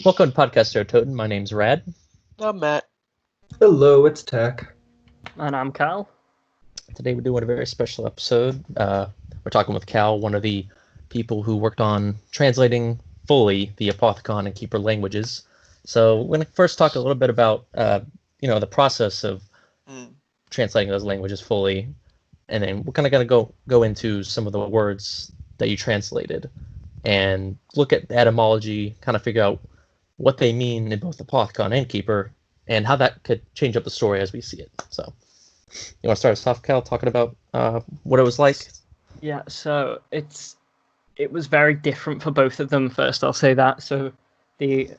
Welcome to Podcast Toten. My name's Rad. I'm Matt. Hello, it's Tech. And I'm Cal. Today we're doing a very special episode. We're talking with Cal, one of the people who worked on translating fully the Apothicon and Keeper languages. So we're going to first talk a little bit about, the process of translating those languages fully, and then we're kind of going to go into some of the words that you translated and look at the etymology, kind of figure out what they mean in both Apothicon and Keeper, and how that could change up the story as we see it. So, you want to start us off, Cal, talking about what it was like? Yeah, so it was very different for both of them. First, I'll say that. So the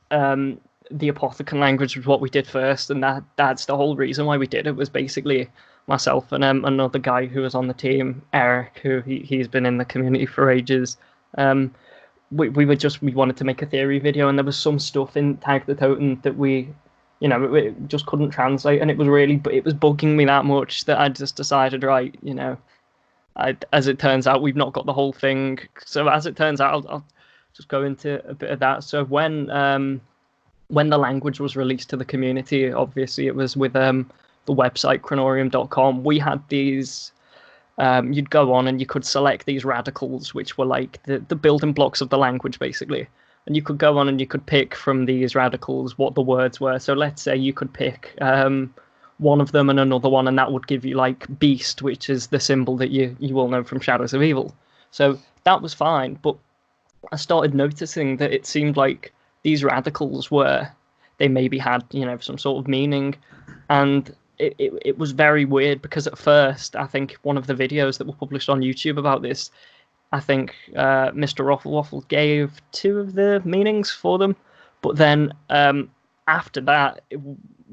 Apothicon language was what we did first, and that's the whole reason why we did it. Was basically myself and another guy who was on the team, Eric, who he's been in the community for ages. We wanted to make a theory video, and there was some stuff in Tag the Totem that we just couldn't translate, and it was bugging me that much that I just decided, right, as it turns out, we've not got the whole thing. So as it turns out, I'll just go into a bit of that. So when the language was released to the community, obviously it was with the website chronorium.com. We had these. You'd go on and you could select these radicals, which were like the building blocks of the language, basically. And you could go on and you could pick from these radicals what the words were. So let's say you could pick one of them and another one, and that would give you like beast, which is the symbol that you all know from Shadows of Evil. So that was fine, but I started noticing that it seemed like these radicals they maybe had, some sort of meaning. And it was very weird, because at first, I think one of the videos that were published on YouTube about this, I think Mr. Waffle gave two of the meanings for them. But then after that,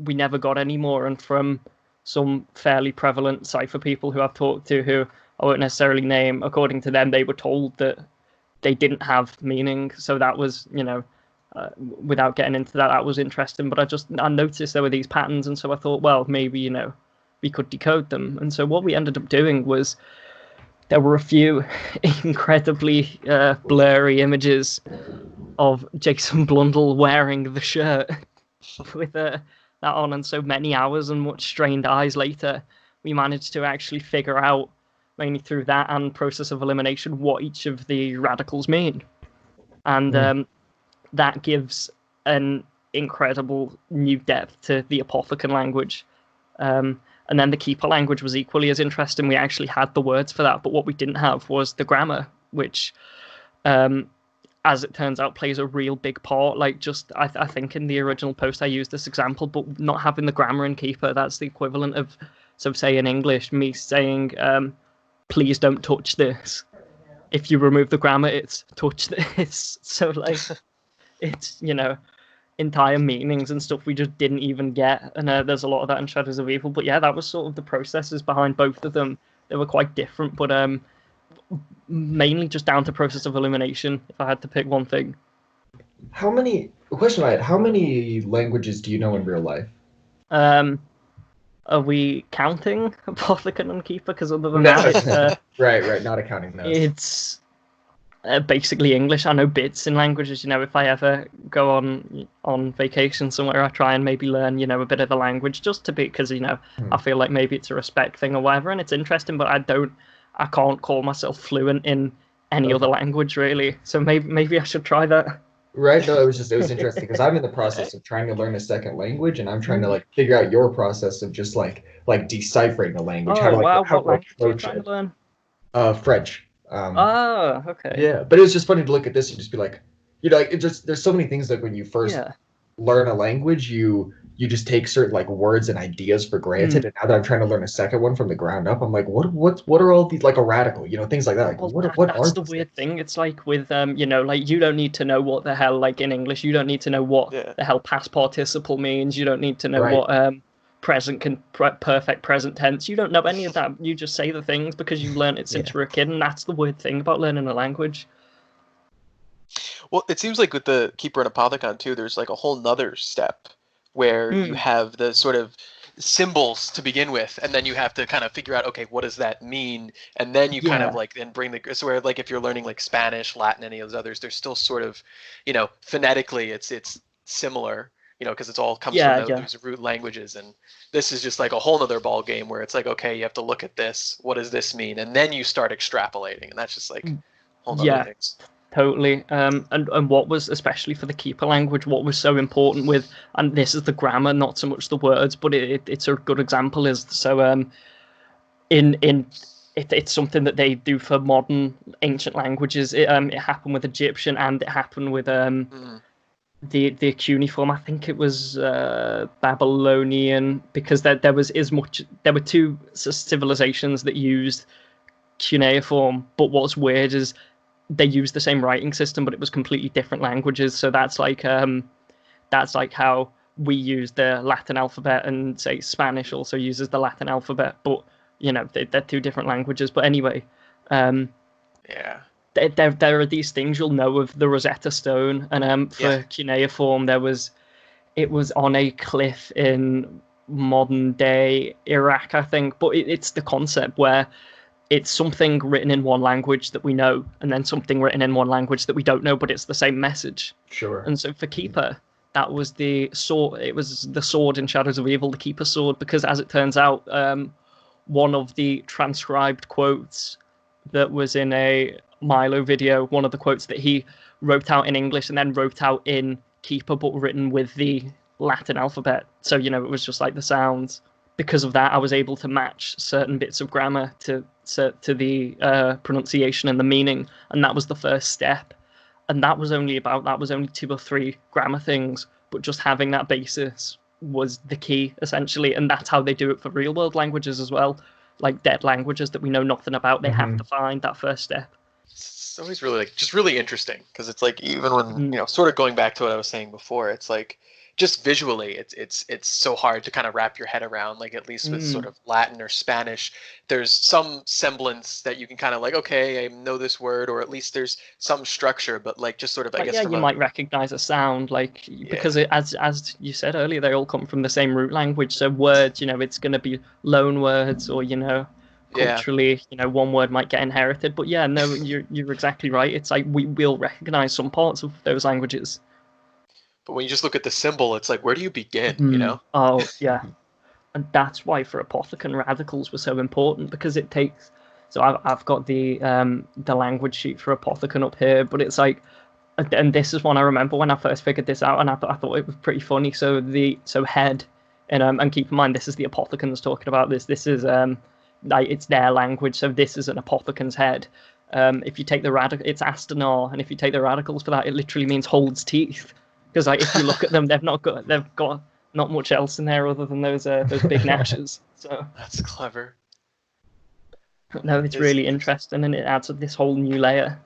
we never got any more. And from some fairly prevalent cipher people who I've talked to, who I won't necessarily name, according to them, they were told that they didn't have meaning. So that was, without getting into that, that was interesting. But I noticed there were these patterns, and so I thought, well, maybe, we could decode them. And so what we ended up doing was, there were a few incredibly blurry images of Jason Blundell wearing the shirt with that on, and so many hours and much strained eyes later, we managed to actually figure out, mainly through that and process of elimination, what each of the radicals mean. And that gives an incredible new depth to the Apothicon language. And then the Keeper language was equally as interesting. We actually had the words for that, but what we didn't have was the grammar, which, as it turns out, plays a real big part. Like, I think in the original post I used this example, but not having the grammar in Keeper, that's the equivalent of, so say in English, me saying, please don't touch this. If you remove the grammar, it's touch this. So, like, it's, entire meanings and stuff we just didn't even get, and there's a lot of that in Shadows of Evil. But yeah, that was sort of the processes behind both of them. They were quite different, but mainly just down to process of elimination, if I had to pick one thing. How many languages do you know in real life? Are we counting Apothicon and Keeper? Because other than that, it's, right, not accounting those. It's basically English. I know bits in languages. If I ever go on vacation somewhere, I try and maybe learn, a bit of the language, just to be, because I feel like maybe it's a respect thing or whatever, and it's interesting. But I can't call myself fluent in any other language really. So maybe I should try that. Right. No, it was interesting, because I'm in the process of trying to learn a second language, and I'm trying to figure out your process of just like deciphering the language. Oh, wow! What language are you trying to learn? French. Okay. Yeah, but it was just funny to look at this and just be like, there's so many things that when you first learn a language, you just take certain words and ideas for granted. And now that I'm trying to learn a second one from the ground up, I'm like, what are all these, like a radical, things like that. That's the weird thing. It's like with you don't need to know what the hell, like in English, you don't need to know what the hell past participle means. You don't need to know what perfect present tense. You don't know any of that. You just say the things because you learned it since you were a kid, and that's the weird thing about learning a language. Well, it seems like with the Keeper and Apothicon too, there's like a whole nother step where you have the sort of symbols to begin with, and then you have to kind of figure out, okay, what does that mean, and then you kind of like then bring the so where like if you're learning like Spanish, Latin, any of those others, they're still sort of, phonetically it's similar, because it's all comes from those root languages, and this is just like a whole nother ball game where it's like, okay, you have to look at this, what does this mean, and then you start extrapolating, and that's just like whole nother things. Totally. And what was, especially for the keeper language, what was so important with, and this is the grammar, not so much the words, but it's a good example, is so it's something that they do for modern ancient languages. It happened with Egyptian, and it happened with the cuneiform. I think it was Babylonian, because there were two civilizations that used cuneiform, but what's weird is they used the same writing system, but it was completely different languages. So that's like how we use the Latin alphabet, and say Spanish also uses the Latin alphabet, but they're two different languages. But anyway, there are these things you'll know of the Rosetta Stone, and for cuneiform, it was on a cliff in modern day Iraq, I think, but it's the concept where it's something written in one language that we know, and then something written in one language that we don't know, but it's the same message. Sure. And so for Keeper, that was the sword. It was the sword in Shadows of Evil, the Keeper sword, because as it turns out, one of the transcribed quotes that was in a Milo video, one of the quotes that he wrote out in English and then wrote out in Keeper, but written with the Latin alphabet. So, it was just like the sounds. Because of that, I was able to match certain bits of grammar to the pronunciation and the meaning, and that was the first step. And that was only 2 or 3 grammar things, but just having that basis was the key, essentially. And that's how they do it for real world languages as well, like dead languages that we know nothing about. They have to find that first step. It's always really just really interesting, because it's like, even when sort of going back to what I was saying before, it's like, just visually, it's so hard to kind of wrap your head around. Like, at least with sort of Latin or Spanish, there's some semblance that you can kind of like, okay, I know this word, or at least there's some structure. But like, just sort of, I guess, you might recognize a sound, like, because as you said earlier, they all come from the same root language. So words, it's going to be loan words, or culturally, one word might get inherited. But no, you're exactly right. It's like we'll recognize some parts of those languages. But when you just look at the symbol, it's like, where do you begin, Oh, yeah. And that's why for Apothicon, radicals were so important, because it takes... So I've got the language sheet for Apothicon up here, but it's like... And this is one I remember when I first figured this out, and I thought it was pretty funny. So head, and keep in mind, this is the Apothicons talking about this. This is, it's their language, so this is an Apothecon's head. If you take the radical... It's Astanar, and if you take the radicals for that, it literally means holds teeth. Because if you look at them, they've got not much else in there other than those big gnashes. So that's clever. No, it's really interesting, and it adds this whole new layer.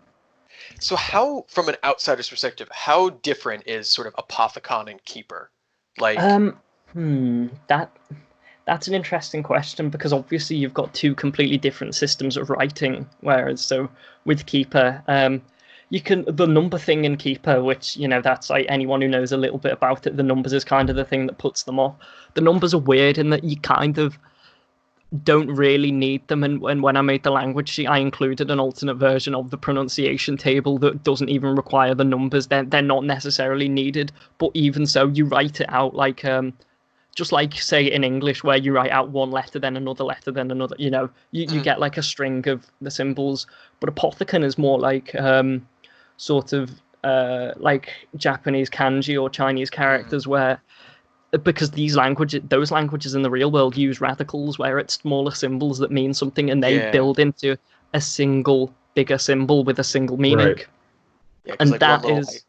So how, from an outsider's perspective, how different is sort of Apothicon and Keeper? Like, that's an interesting question, because obviously you've got 2 completely different systems of writing. Whereas, so with Keeper, you can, the number thing in Keeper, which, that's like, anyone who knows a little bit about it, the numbers is kind of the thing that puts them off. The numbers are weird in that you kind of don't really need them. And when I made the language sheet, I included an alternate version of the pronunciation table that doesn't even require the numbers. They're not necessarily needed. But even so, you write it out like, just like, say, in English, where you write out one letter, then another letter, then another, you get like a string of the symbols. But Apothicon is more like... sort of like Japanese kanji or Chinese characters, where, because those languages in the real world use radicals, where it's smaller symbols that mean something, and they build into a single bigger symbol with a single meaning. Right. Yeah, and like that is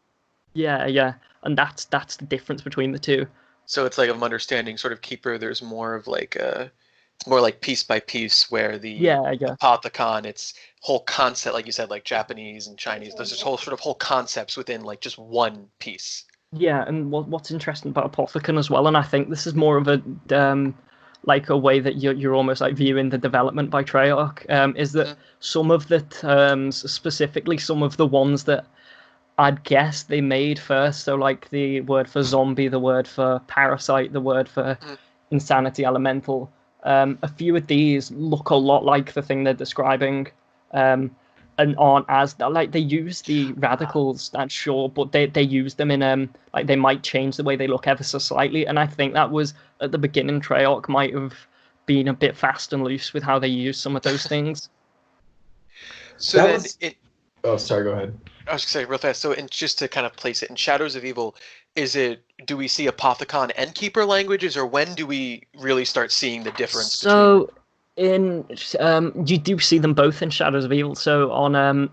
and that's the difference between the two. So it's like, I'm understanding sort of Keeper, there's more of like it's more like piece by piece, where the Apothicon, it's whole concept, like you said, like Japanese and Chinese, there's this whole concepts within like just one piece. Yeah, and what's interesting about Apothicon as well, and I think this is more of a like a way that you're almost like viewing the development by Treyarch, is that some of the terms, specifically some of the ones that I'd guess they made first, so like the word for zombie, the word for parasite, the word for insanity elemental. A few of these look a lot like the thing they're describing, and aren't as like they use the radicals, that's sure, but they use them in like they might change the way they look ever so slightly, and I think that was at the beginning. Treyarch might have been a bit fast and loose with how they use some of those things. So that then was... Oh, sorry, go ahead. I was going to say real fast. So, just to kind of place it in Shadows of Evil, do we see Apothicon and Keeper languages, or when do we really start seeing the difference? So, you do see them both in Shadows of Evil. So on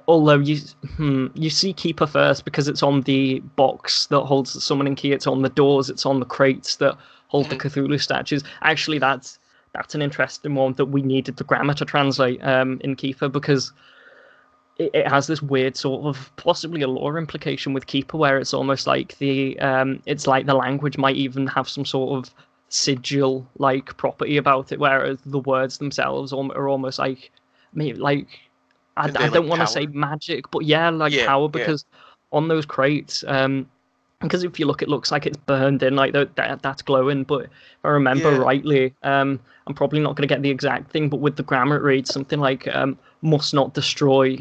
although you see Keeper first because it's on the box that holds the summoning key. It's on the doors. It's on the crates that hold the Cthulhu statues. Actually, that's an interesting one that we needed the grammar to translate in Keeper, because it has this weird sort of possibly a lore implication with Keeper, where it's almost like it's like the language might even have some sort of sigil like property about it, whereas the words themselves are almost like maybe like I don't want to say magic, but power, because on those crates, because if you look, it looks like it's burned in, like that's glowing. But if I remember rightly, I'm probably not going to get the exact thing, but with the grammar it reads something like must not destroy,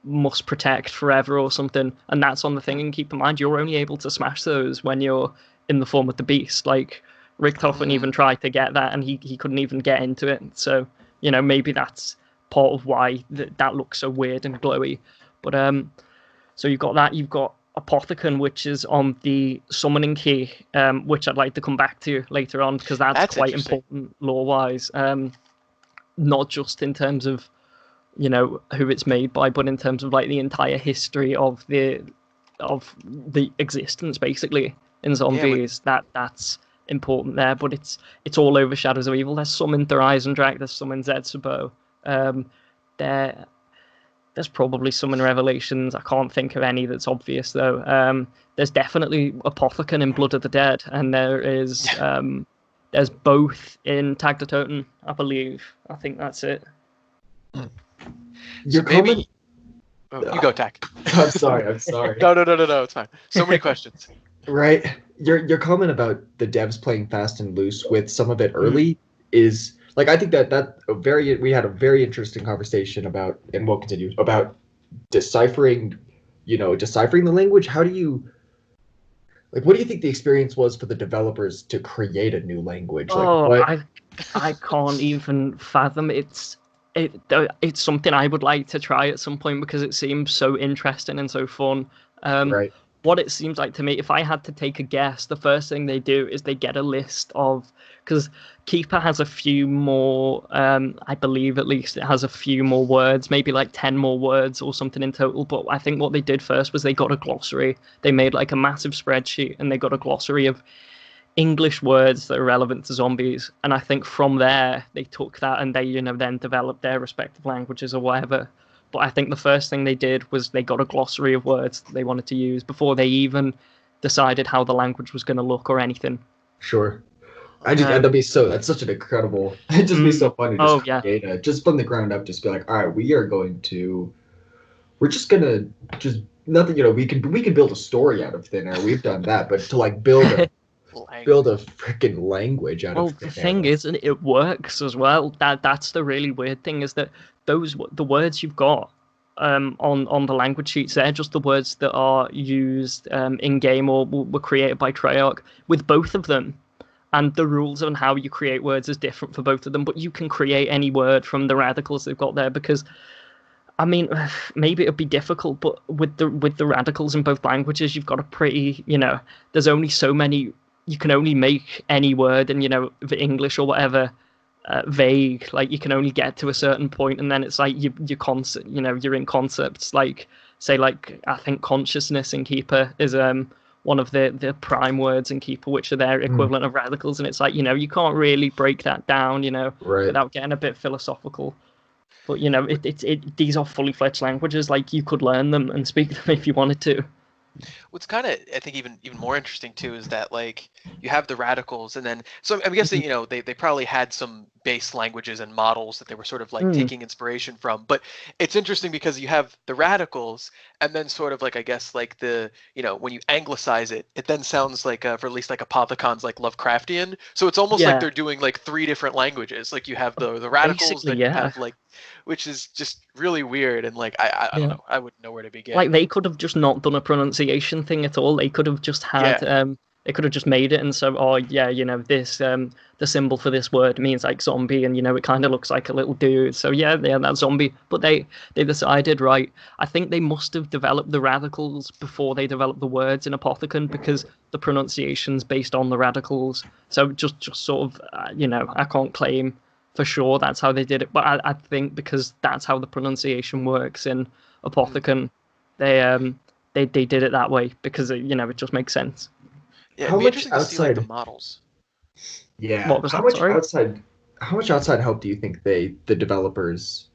must protect forever or something, and that's on the thing. And keep in mind, you're only able to smash those when you're in the form of the beast. Like Richtofen even tried to get that, and he couldn't even get into it. So maybe that's part of why that looks so weird and glowy. But so you've got that. You've got Apothicon, which is on the summoning key, which I'd like to come back to later on, because that's quite important lore-wise. Not just in terms of who it's made by, but in terms of like the entire history of the existence, basically, in zombies. That's important there. But it's all over Shadows of Evil. There's some in Therisendrach, there's some in Zetsubo. There's probably some in Revelations. I can't think of any that's obvious though. There's definitely Apothicon in Blood of the Dead, and there is there's both in Tag the Totem, I believe. I think that's it. You go, Tag. I'm sorry. No, it's fine. So many questions. Right. Your comment about the devs playing fast and loose with some of it early is like, I think we had a very interesting conversation about, and we'll continue, about deciphering the language. How do you, like, what do you think the experience was for the developers to create a new language? I can't even fathom. It's something I would like to try at some point, because it seems so interesting and so fun. Right. What it seems like to me, if I had to take a guess, the first thing they do is they get a list of, because Keeper has a few more, I believe at least it has a few more words, maybe like 10 more words or something in total. But I think what they did first was they got a glossary. They made like a massive spreadsheet, and they got a glossary of English words that are relevant to zombies. And I think from there they took that and they then developed their respective languages or whatever. But I think the first thing they did was they got a glossary of words that they wanted to use before they even decided how the language was going to look or anything. Sure. That's such an incredible, it'd just be so fun to just create just from the ground up, just be like, all right, we're just gonna nothing, we can build a story out of thin air. We've done that, but to like build a freaking language out of thin air. The thing is, and it works as well. That's the really weird thing, is that the words you've got on the language sheets, they're just the words that are used in game or were created by Treyarch with both of them. And the rules on how you create words is different for both of them, but you can create any word from the radicals they've got there, because I mean, maybe it'd be difficult, but with the radicals in both languages, you've got a pretty, there's only so many, you can only make any word, and the English or whatever, vague. Like you can only get to a certain point, and then it's like you're in concepts like, say, like I think consciousness in Keeper is one of the prime words in Keeper, which are their equivalent of radicals, and it's like you can't really break that down, right, without getting a bit philosophical. But these are fully fledged languages. Like you could learn them and speak them if you wanted to. What's kind of, I think, even more interesting too is that like you have the radicals, and then so I'm guessing they probably had some base languages and models that they were sort of like taking inspiration from. But it's interesting because you have the radicals, and then sort of like I guess like the when you anglicize it, it then sounds like for at least like Apothicons like Lovecraftian. So it's almost like they're doing like three different languages. Like you have the radicals, then you have like, which is just really weird, and like I don't know, I wouldn't know where to begin. Like they could have just not done a pronunciation thing at all. They could have just had they could have just made it and so this the symbol for this word means like zombie, and it kind of looks like a little dude, so that's zombie. But they decided, right, I think they must have developed the radicals before they developed the words in Apothicon, because the pronunciation's based on the radicals. So just sort of I can't claim for sure that's how they did it, but I think because that's how the pronunciation works in Apothicon, they did it that way because it just makes sense. Yeah, it'd be interesting to see like the models. Yeah. What was that? How much outside help do you think the developers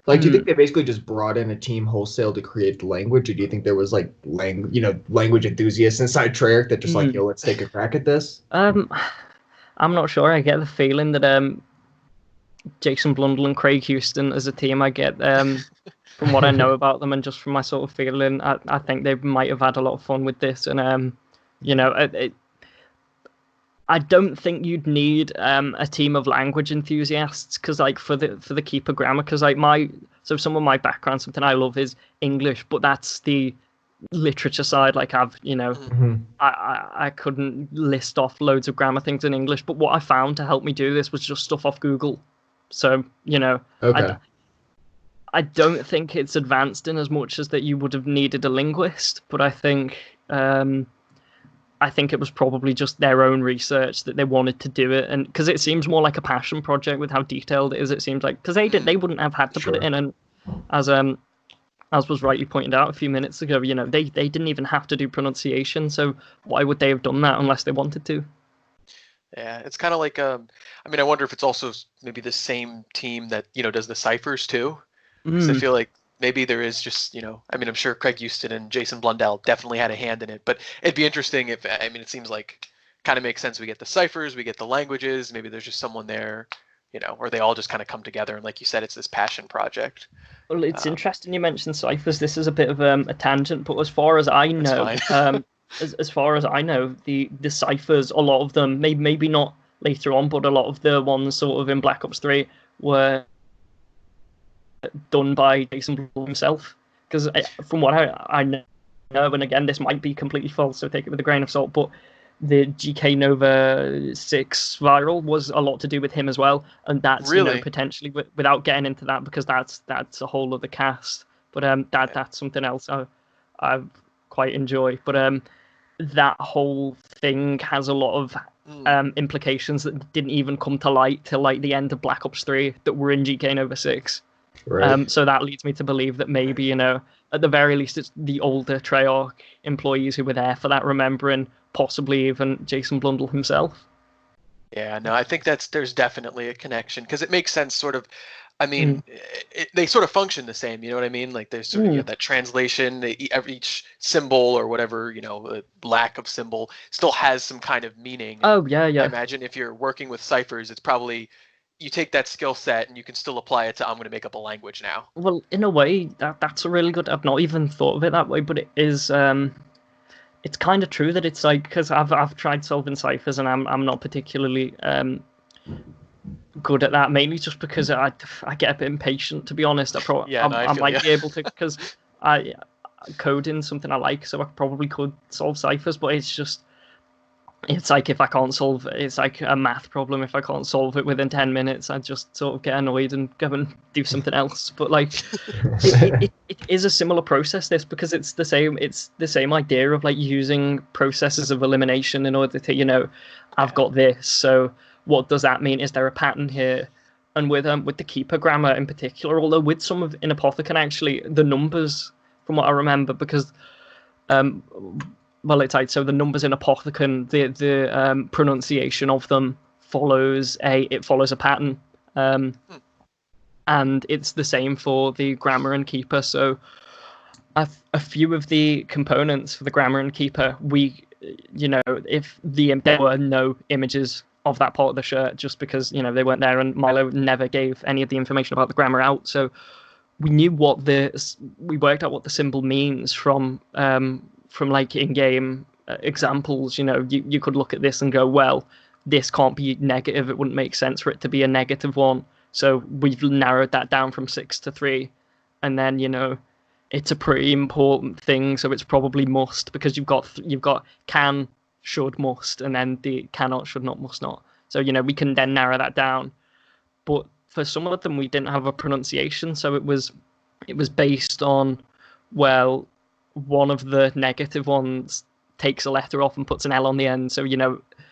do you think they basically just brought in a team wholesale to create the language, or do you think there was like language enthusiasts inside Treyarch that just like, yo, let's take a crack at this? I'm not sure. I get the feeling that Jason Blundell and Craig Houston as a team, I get from what I know about them and just from my sort of feeling, I think they might have had a lot of fun with this. And I don't think you'd need a team of language enthusiasts, because like for the Keeper grammar, because like some of my background, something I love is English, but that's the literature side. Like I couldn't list off loads of grammar things in English, but what I found to help me do this was just stuff off Google. So okay. I don't think it's advanced in as much as that you would have needed a linguist, but I think it was probably just their own research that they wanted to do it, and because it seems more like a passion project with how detailed it is. It seems like because they wouldn't have had to put it in, and as was rightly pointed out a few minutes ago, they didn't even have to do pronunciation. So why would they have done that unless they wanted to? Yeah, it's kind of like I wonder if it's also maybe the same team that does the ciphers too. Because I feel like maybe there is just I'm sure Craig Houston and Jason Blundell definitely had a hand in it, but it'd be interesting if it seems like kind of makes sense. We get the ciphers, we get the languages. Maybe there's just someone there, or they all just kind of come together, and like you said, it's this passion project. Well, it's interesting you mentioned ciphers. This is a bit of a tangent, but as far as I know, as far as I know, the ciphers, a lot of them, maybe not later on, but a lot of the ones sort of in Black Ops 3 were done by Jason Blundell himself. Because from what I know, and again, this might be completely false, so take it with a grain of salt, but the GK Nova 6 viral was a lot to do with him as well, and that's really? Potentially, without getting into that, because that's a whole other cast. But that's something else I quite enjoy. But that whole thing has a lot of implications that didn't even come to light till like the end of Black Ops 3 that were in GK Nova 6. Right. So that leads me to believe that maybe at the very least it's the older Treyarch employees who were there for that remembering, possibly even Jason Blundell himself. Yeah, no, I think there's definitely a connection, because it makes sense sort of. They sort of function the same, you know what I mean? Like there's sort of that translation, each symbol or whatever, lack of symbol still has some kind of meaning. Oh, yeah. I imagine if you're working with ciphers, it's probably you take that skill set and you can still apply it to I'm going to make up a language now. Well, in a way, that's a really good. I've not even thought of it that way, but it is. It's kind of true that it's like, because I've tried solving ciphers and I'm not particularly good at that, mainly just because I get a bit impatient, to be honest. I might be able to, because I coding something I like, so I probably could solve ciphers, but it's like if I can't solve it, it's like a math problem. If I can't solve it within 10 minutes, I just sort of get annoyed and go and do something else. But like, it is a similar process, this, because it's the same idea of like using processes of elimination in order to, I've got this, so what does that mean? Is there a pattern here? And with the Keeper grammar in particular, although with some of in Apothicon, actually, the numbers, from what I remember, because it's like, so the numbers in Apothicon, the pronunciation of them follows a pattern, and it's the same for the grammar and Keeper. So a few of the components for the grammar and keeper, if there were no images of that part of the shirt, just because they weren't there, and Milo never gave any of the information about the grammar out, so we knew we worked out what the symbol means from like in-game examples. You could look at this and go, well, this can't be negative. It wouldn't make sense for it to be a negative one. So we've narrowed that down from 6 to 3, and then it's a pretty important thing. So it's probably must, because you've got can, should, must, and then the cannot, should not, must not. So we can then narrow that down. But for some of them, we didn't have a pronunciation, so it was based on, well, one of the negative ones takes a letter off and puts an L on the end. So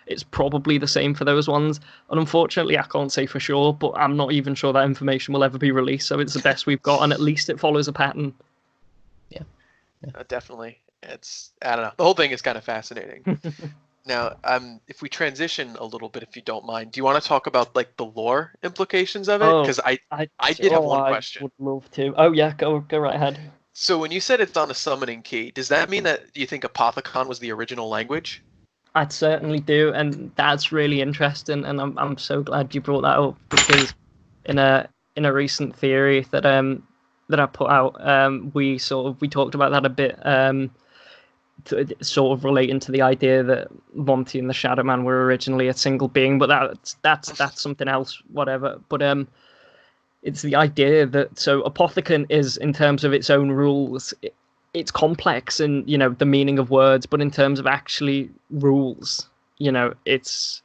it's probably the same for those ones. And unfortunately, I can't say for sure, but I'm not even sure that information will ever be released. So it's the best we've got, and at least it follows a pattern. Yeah. Definitely. I don't know. The whole thing is kind of fascinating. Now, if we transition a little bit, if you don't mind, do you want to talk about like the lore implications of it? Because I did have one question. I would love to. Oh yeah, go right ahead. So when you said it's on a summoning key, does that mean that you think Apothicon was the original language? I'd certainly do, and that's really interesting, and I'm so glad you brought that up, because in a recent theory that I put out, we talked about that a bit. Sort of relating to the idea that Monty and the Shadow Man were originally a single being, but that's something else, whatever. But it's the idea that Apothicon is, in terms of its own rules, it's complex in the meaning of words, but in terms of actually rules, it's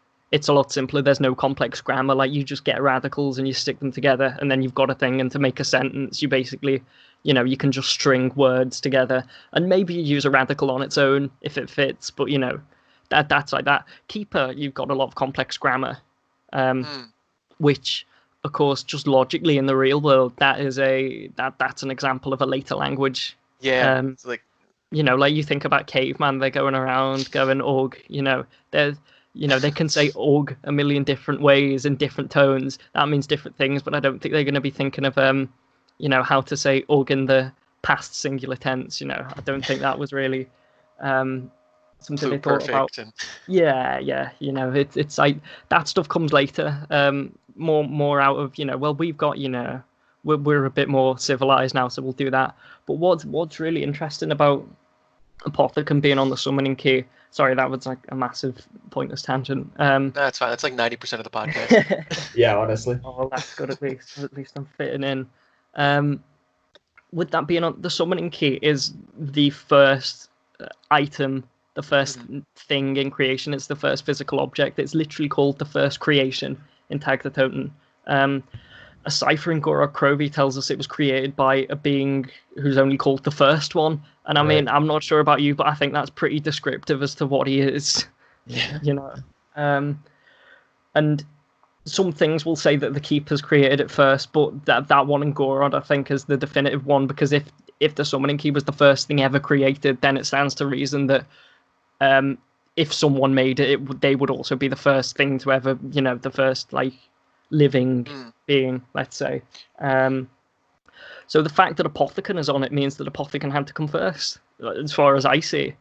a lot simpler. There's no complex grammar. Like, you just get radicals and you stick them together, and then you've got a thing. And to make a sentence, you basically you can just string words together, and maybe you use a radical on its own if it fits, but that's like that. Keeper, you've got a lot of complex grammar, which of course, just logically in the real world, that's an example of a later language. Yeah. It's like like you think about caveman, they're going around going og, they can say og a million different ways in different tones. That means different things, but I don't think they're going to be thinking of how to say og in the past singular tense. I don't think that was really something they thought about. Yeah. It's like that stuff comes later. More out of well, we've got we're a bit more civilized now, so we'll do that. But what's really interesting about Apothicon being on the summoning key? Sorry, that was like a massive pointless tangent. That's fine. That's like 90% of the podcast. Yeah, honestly. Oh, that's good. At least I'm fitting in. With that being on the summoning key is the first item, the first thing in creation. It's the first physical object. It's literally called the first creation in Tag the Totem. A cipher in Gorok Krovi tells us it was created by a being who's only called the first one. And I mean, I'm not sure about you, but I think that's pretty descriptive as to what he is. Yeah. And some things will say that the Keeper's created it first, but that one in Gorod, I think, is the definitive one, because if the summoning key was the first thing ever created, then it stands to reason that if someone made it, they would also be the first thing to ever, the first like living being, let's say. So the fact that Apothicon is on it means that Apothicon had to come first, as far as I see.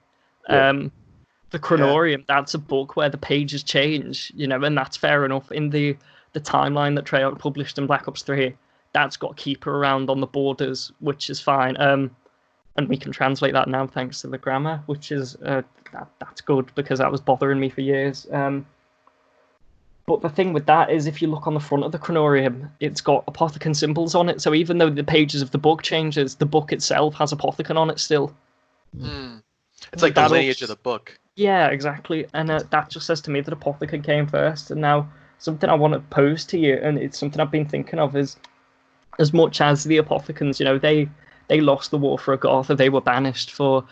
The Chronorium, that's a book where the pages change, and that's fair enough. In the timeline that Treyarch published in Black Ops 3, that's got Keeper around on the borders, which is fine. And we can translate that now thanks to the grammar, which is that's good, because that was bothering me for years. But the thing with that is, if you look on the front of the Chronorium, it's got Apothicon symbols on it. So even though the pages of the book changes, the book itself has Apothicon on it still. It's like the lineage of the book. Yeah, exactly. And that just says to me that Apothicon came first. And now something I want to pose to you, and it's something I've been thinking of, is as much as the Apothicons, they lost the war for Agartha, they were banished for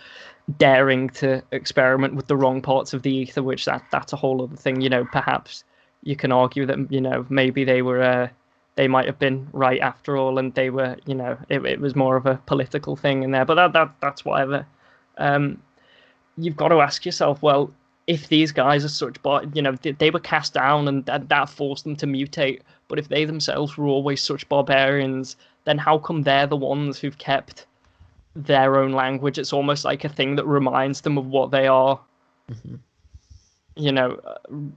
daring to experiment with the wrong parts of the ether, which that's a whole other thing. Perhaps you can argue that maybe they might have been right after all, and they were it was more of a political thing in there. But that's whatever. You've got to ask yourself, well, if these guys are such they were cast down, and that forced them to mutate. But if they themselves were always such barbarians, then how come they're the ones who've kept their own language. It's almost like a thing that reminds them of what they are. Mm-hmm. You know,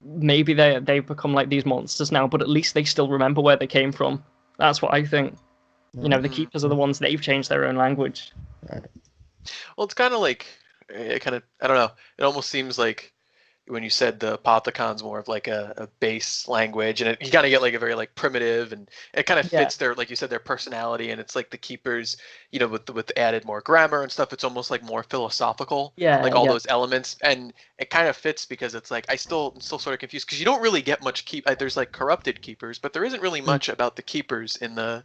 maybe they've become like these monsters now, but at least they still remember where they came from. That's what I think. You know, the keepers are the ones, they've changed their own language. Right. Well, it's kind of like, I don't know. It almost seems like when you said the Apothecon's more of like a base language, and you kind of get like a very like primitive, and it kind of fits their, like you said, their personality. And it's like the keepers, you know, with added more grammar and stuff, it's almost like more philosophical, like all those elements, and it kind of fits because it's like I'm still sort of confused because you don't really get much there's like corrupted keepers, but there isn't really much about the keepers in the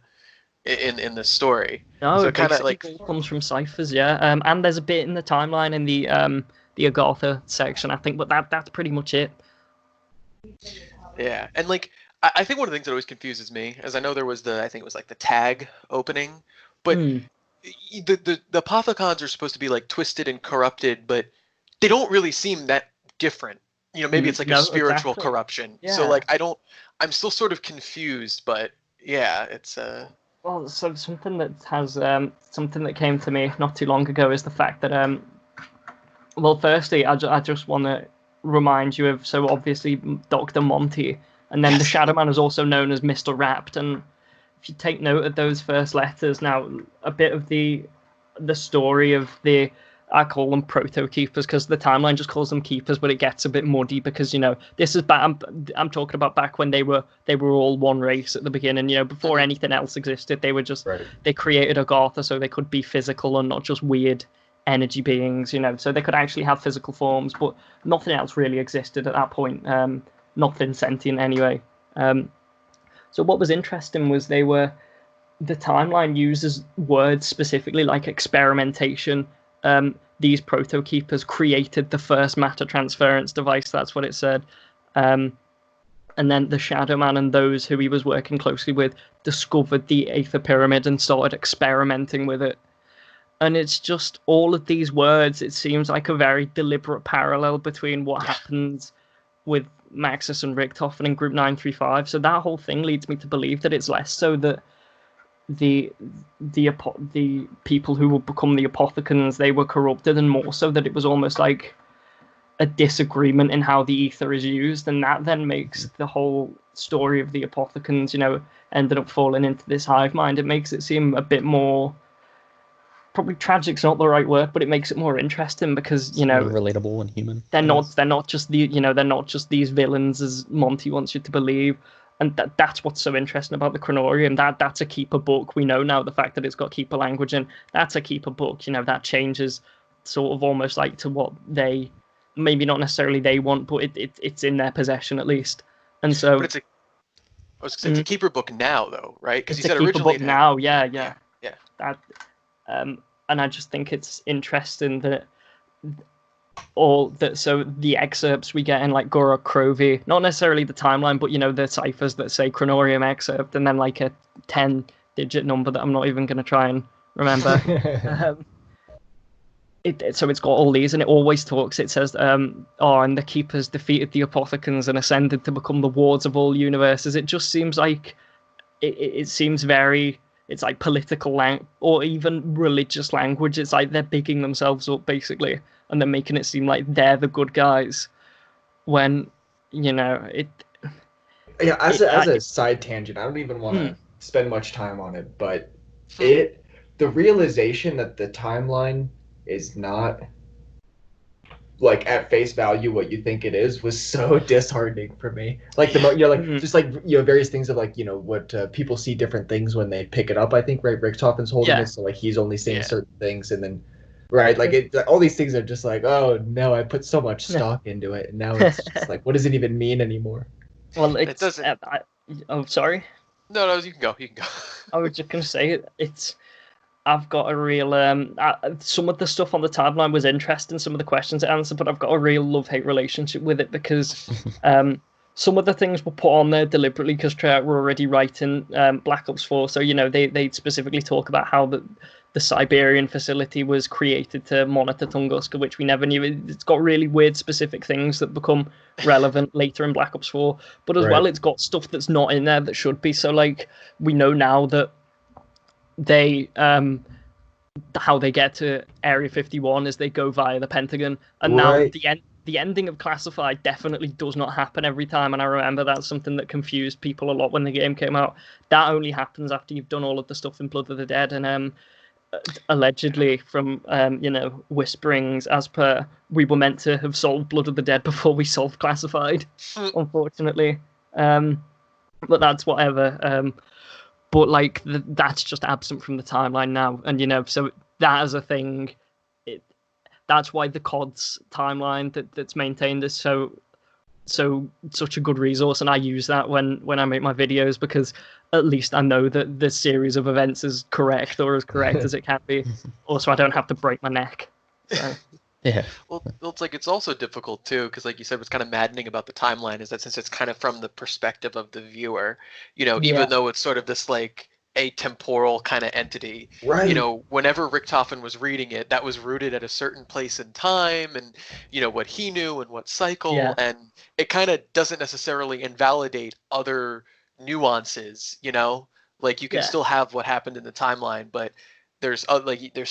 story. No, so it kind of like comes from ciphers, and there's a bit in the timeline in the Agartha section, I think, but that's pretty much it. Yeah, and like I think one of the things that always confuses me is I know there was I think it was like the tag opening, but the Apothecons are supposed to be like twisted and corrupted, but they don't really seem that different. You know, maybe it's like a spiritual corruption. Yeah. So like I'm still sort of confused, but yeah, it's Well, so something that has something that came to me not too long ago is the fact that well, firstly, I just want to remind you of, so obviously Dr. Monty, and then the Shadow Man is also known as Mr. Rapt, and if you take note of those first letters, now a bit of the story of I call them proto keepers because the timeline just calls them keepers, but it gets a bit muddy because, you know, this is I'm talking about back when they were all one race at the beginning, you know, before anything else existed. They were just they created Agartha so they could be physical and not just weird energy beings, you know, so they could actually have physical forms, but nothing else really existed at that point, nothing sentient anyway. So what was interesting was the timeline uses words specifically like experimentation. These proto keepers created the first matter transference device, that's what it said, and then the Shadow Man and those who he was working closely with discovered the Aether Pyramid and started experimenting with it. And it's just all of these words, it seems like a very deliberate parallel between what happens with Maxis and Richtofen in Group 935. So that whole thing leads me to believe that it's less so that the people who will become the Apothecons, they were corrupted, and more so that it was almost like a disagreement in how the ether is used, and that then makes the whole story of the Apothecons, you know, ended up falling into this hive mind. It makes it seem a bit more, probably tragic's not the right word, but it makes it more interesting because, you know, relatable and human. They're not just these villains as Monty wants you to believe, and that's what's so interesting about the Chronorium. That's a keeper book. We know now the fact that it's got keeper language, and that's a keeper book. You know, that changes sort of almost like to what they, maybe not necessarily they want, but it's in their possession at least. And so, but it's a keeper book now, though, right? Because you said originally book now, yeah. That. And I just think it's interesting that so the excerpts we get in like Gora Krovi, not necessarily the timeline, but, you know, the ciphers that say Chronorium excerpt, and then like a 10-digit number that I'm not even going to try and remember. So it's got all these, and it always talks. It says, and the keepers defeated the Apothecons and ascended to become the wards of all universes. It just seems like it seems very. It's like political or even religious language. It's like they're bigging themselves up, basically, and they're making it seem like they're the good guys. When, you know, it. Yeah, as a side tangent, I don't even want to spend much time on it, but the realization that the timeline is not like at face value what you think it is was so disheartening for me. Like just like, you know, various things of like, you know, what people see different things when they pick it up. I think, right, Richtofen's holding it, so like he's only seeing certain things, and then like all these things are just like, oh no, I put so much stock into it, and now it's just like, what does it even mean anymore? Well, it doesn't. Sorry. No, you can go. I was just gonna say it's. I've got a real some of the stuff on the timeline was interesting, some of the questions it answered, but I've got a real love-hate relationship with it because some of the things were put on there deliberately because Treyarch were already writing Black Ops 4, so, you know, they specifically talk about how the Siberian facility was created to monitor Tunguska, which we never knew. It's got really weird specific things that become relevant later in Black Ops 4, but as well it's got stuff that's not in there that should be. So, like, we know now that they how they get to Area 51 is they go via the Pentagon, and Right. now the ending of Classified definitely does not happen every time, and I remember that's something that confused people a lot when the game came out. That only happens after you've done all of the stuff in Blood of the Dead, and allegedly from whisperings, as per, we were meant to have solved Blood of the Dead before we solved Classified, unfortunately. But that's whatever. But like that's just absent from the timeline now, and so that is a thing. That's why the COD's timeline that's maintained is such a good resource, and I use that when I make my videos, because at least I know that the series of events is correct, or as correct as it can be. Also, I don't have to break my neck. So. Yeah. Well, it's like it's also difficult too, because like you said, what's kind of maddening about the timeline is that since it's kind of from the perspective of the viewer, even though it's sort of this like atemporal kind of entity, Right. Whenever Richtofen was reading it, that was rooted at a certain place in time, and what he knew and what cycle, and it kind of doesn't necessarily invalidate other nuances, like you can still have what happened in the timeline, but there's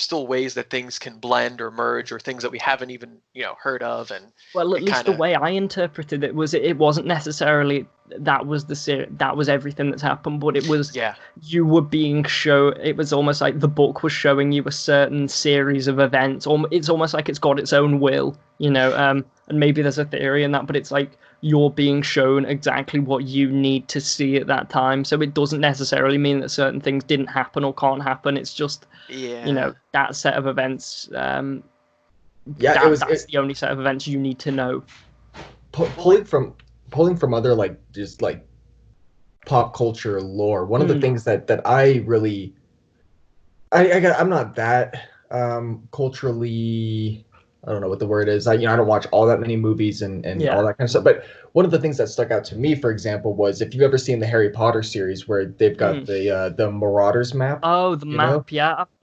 still ways that things can blend or merge, or things that we haven't even heard of. And well, at least the way I interpreted it was it wasn't necessarily that was that was everything that's happened, but it was you were being shown. It was almost like the book was showing you a certain series of events, or it's almost like it's got its own will, and maybe there's a theory in that, but it's like you're being shown exactly what you need to see at that time. So it doesn't necessarily mean that certain things didn't happen or can't happen. It's just that set of events. That's the only set of events you need to know. Pulling from other like just like pop culture lore, one of the things that I really I'm not that culturally, I don't know what the word is. I don't watch all that many movies and all that kind of stuff. But one of the things that stuck out to me, for example, was if you've ever seen the Harry Potter series where they've got the Marauders map. Oh, the map,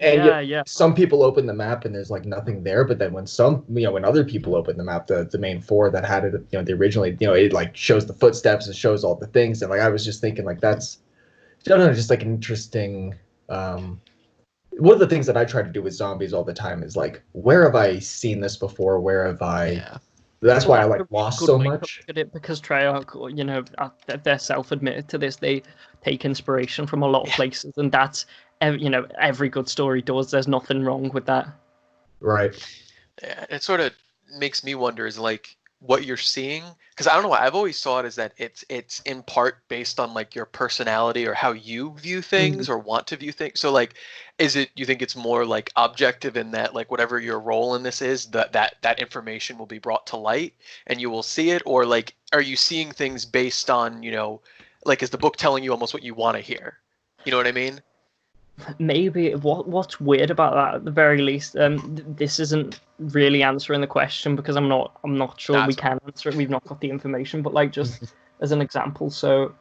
And some people open the map and there's like nothing there. But then when when other people open the map, the main four that had it, they originally, it like shows the footsteps and shows all the things. And like I was just thinking like that's, I don't know, just like an interesting. One of the things that I try to do with zombies all the time is like, where have I seen this before? Where have I? Yeah. That's why I like Lost so much. At it because Treyarch, they're self-admitted to this. They take inspiration from a lot of places, and that's every good story does. There's nothing wrong with that. Right. Yeah, it sort of makes me wonder is like what you're seeing, because I don't know, I've always thought is that it's in part based on like your personality or how you view things or want to view things. So like, is it, you think it's more like objective in that like whatever your role in this is, that information will be brought to light and you will see it, or like are you seeing things based on like is the book telling you almost what you want to hear? You know what I mean? Maybe. What's weird about that, at the very least, this isn't really answering the question because I'm not sure we can answer it. We've not got the information, but like just as an example, so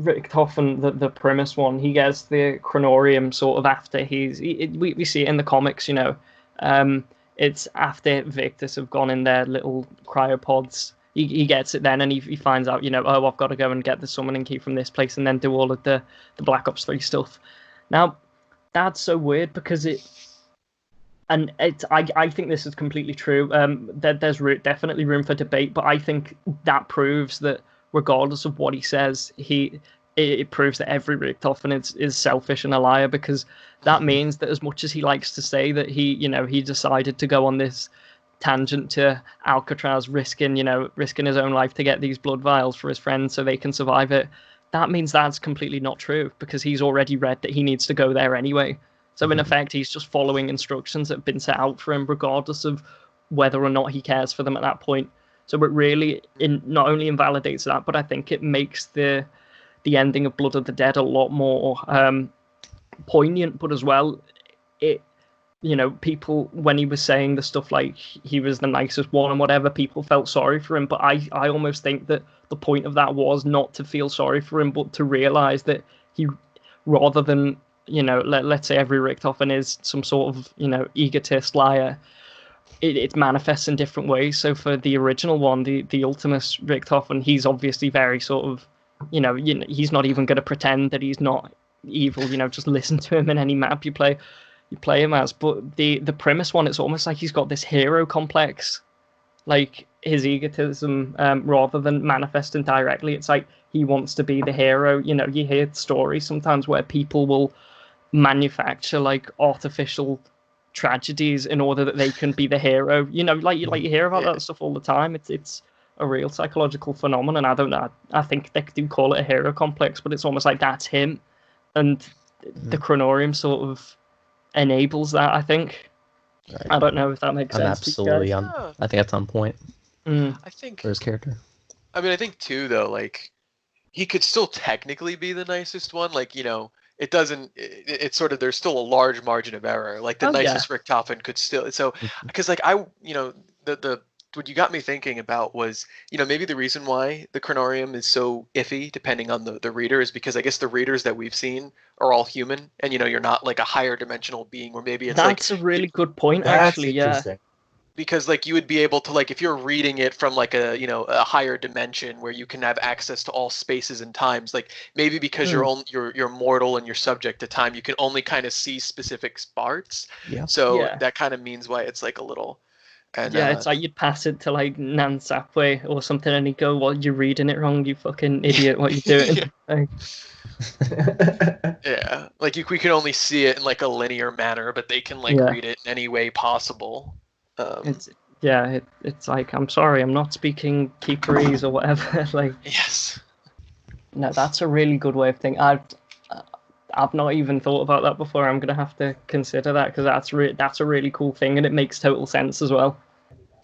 Richtofen, the premise one, he gets the chronorium sort of after we see it in the comics, it's after Victus have gone in their little cryopods. He gets it then, and he finds out, oh, I've got to go and get the summoning key from this place, and then do all of the Black Ops 3 stuff. Now, that's so weird because I think this is completely true. There's definitely room for debate, but I think that proves that regardless of what he says, it proves that every Richtofen is selfish and a liar, because that means that as much as he likes to say that he decided to go on this tangent to Alcatraz, risking his own life to get these blood vials for his friends so they can survive it, that means that's completely not true, because he's already read that he needs to go there anyway. So in effect, he's just following instructions that have been set out for him, regardless of whether or not he cares for them at that point. So it really not only invalidates that, but I think it makes the ending of Blood of the Dead a lot more poignant. But as well, people, when he was saying the stuff like he was the nicest one and whatever, people felt sorry for him. But I almost think that the point of that was not to feel sorry for him, but to realize that he, rather than, let's say every Richtofen is some sort of, egotist liar, it manifests in different ways. So for the original one, the Ultimus Richtofen, he's obviously very sort of, he's not even going to pretend that he's not evil, just listen to him in any map you play. you play him as. But the premise one, it's almost like he's got this hero complex, like his egotism, rather than manifesting directly. It's like he wants to be the hero. You know, you hear stories sometimes where people will manufacture like artificial tragedies in order that they can be the hero. You know, like you hear about that stuff all the time. It's a real psychological phenomenon. I don't know. I think they do call it a hero complex, but it's almost like that's him, and the Chronorium sort of enables that. I think. Right. I don't know if that makes sense. Absolutely, I think that's on point. I think for his character. I mean, I think too, though, like he could still technically be the nicest one. Like, you know, it doesn't. It's sort of there's still a large margin of error. Like the nicest Richtofen could still. So because like the what you got me thinking about was, you know, maybe the reason why the Chronorium is so iffy, depending on the reader, is because I guess the readers that we've seen are all human, and you know, you're not like a higher dimensional being, or maybe it's that's a really good point, actually. Yeah. Because like you would be able to, like, if you're reading it from like a, you know, a higher dimension where you can have access to all spaces and times, like maybe because you're mortal and you're subject to time, you can only kind of see specific parts. Yeah. So that kind of means why it's like a little. And, it's like you'd pass it to like Nan Sapway or something, and he'd go, "Well, you're reading it wrong, you fucking idiot! What are you doing?" Yeah, like we can only see it in like a linear manner, but they can like read it in any way possible. It's like, I'm sorry, I'm not speaking Keeperese or whatever. Like, yes, no, that's a really good way of thinking. I've not even thought about that before. I'm gonna have to consider that, because that's a really cool thing, and it makes total sense as well.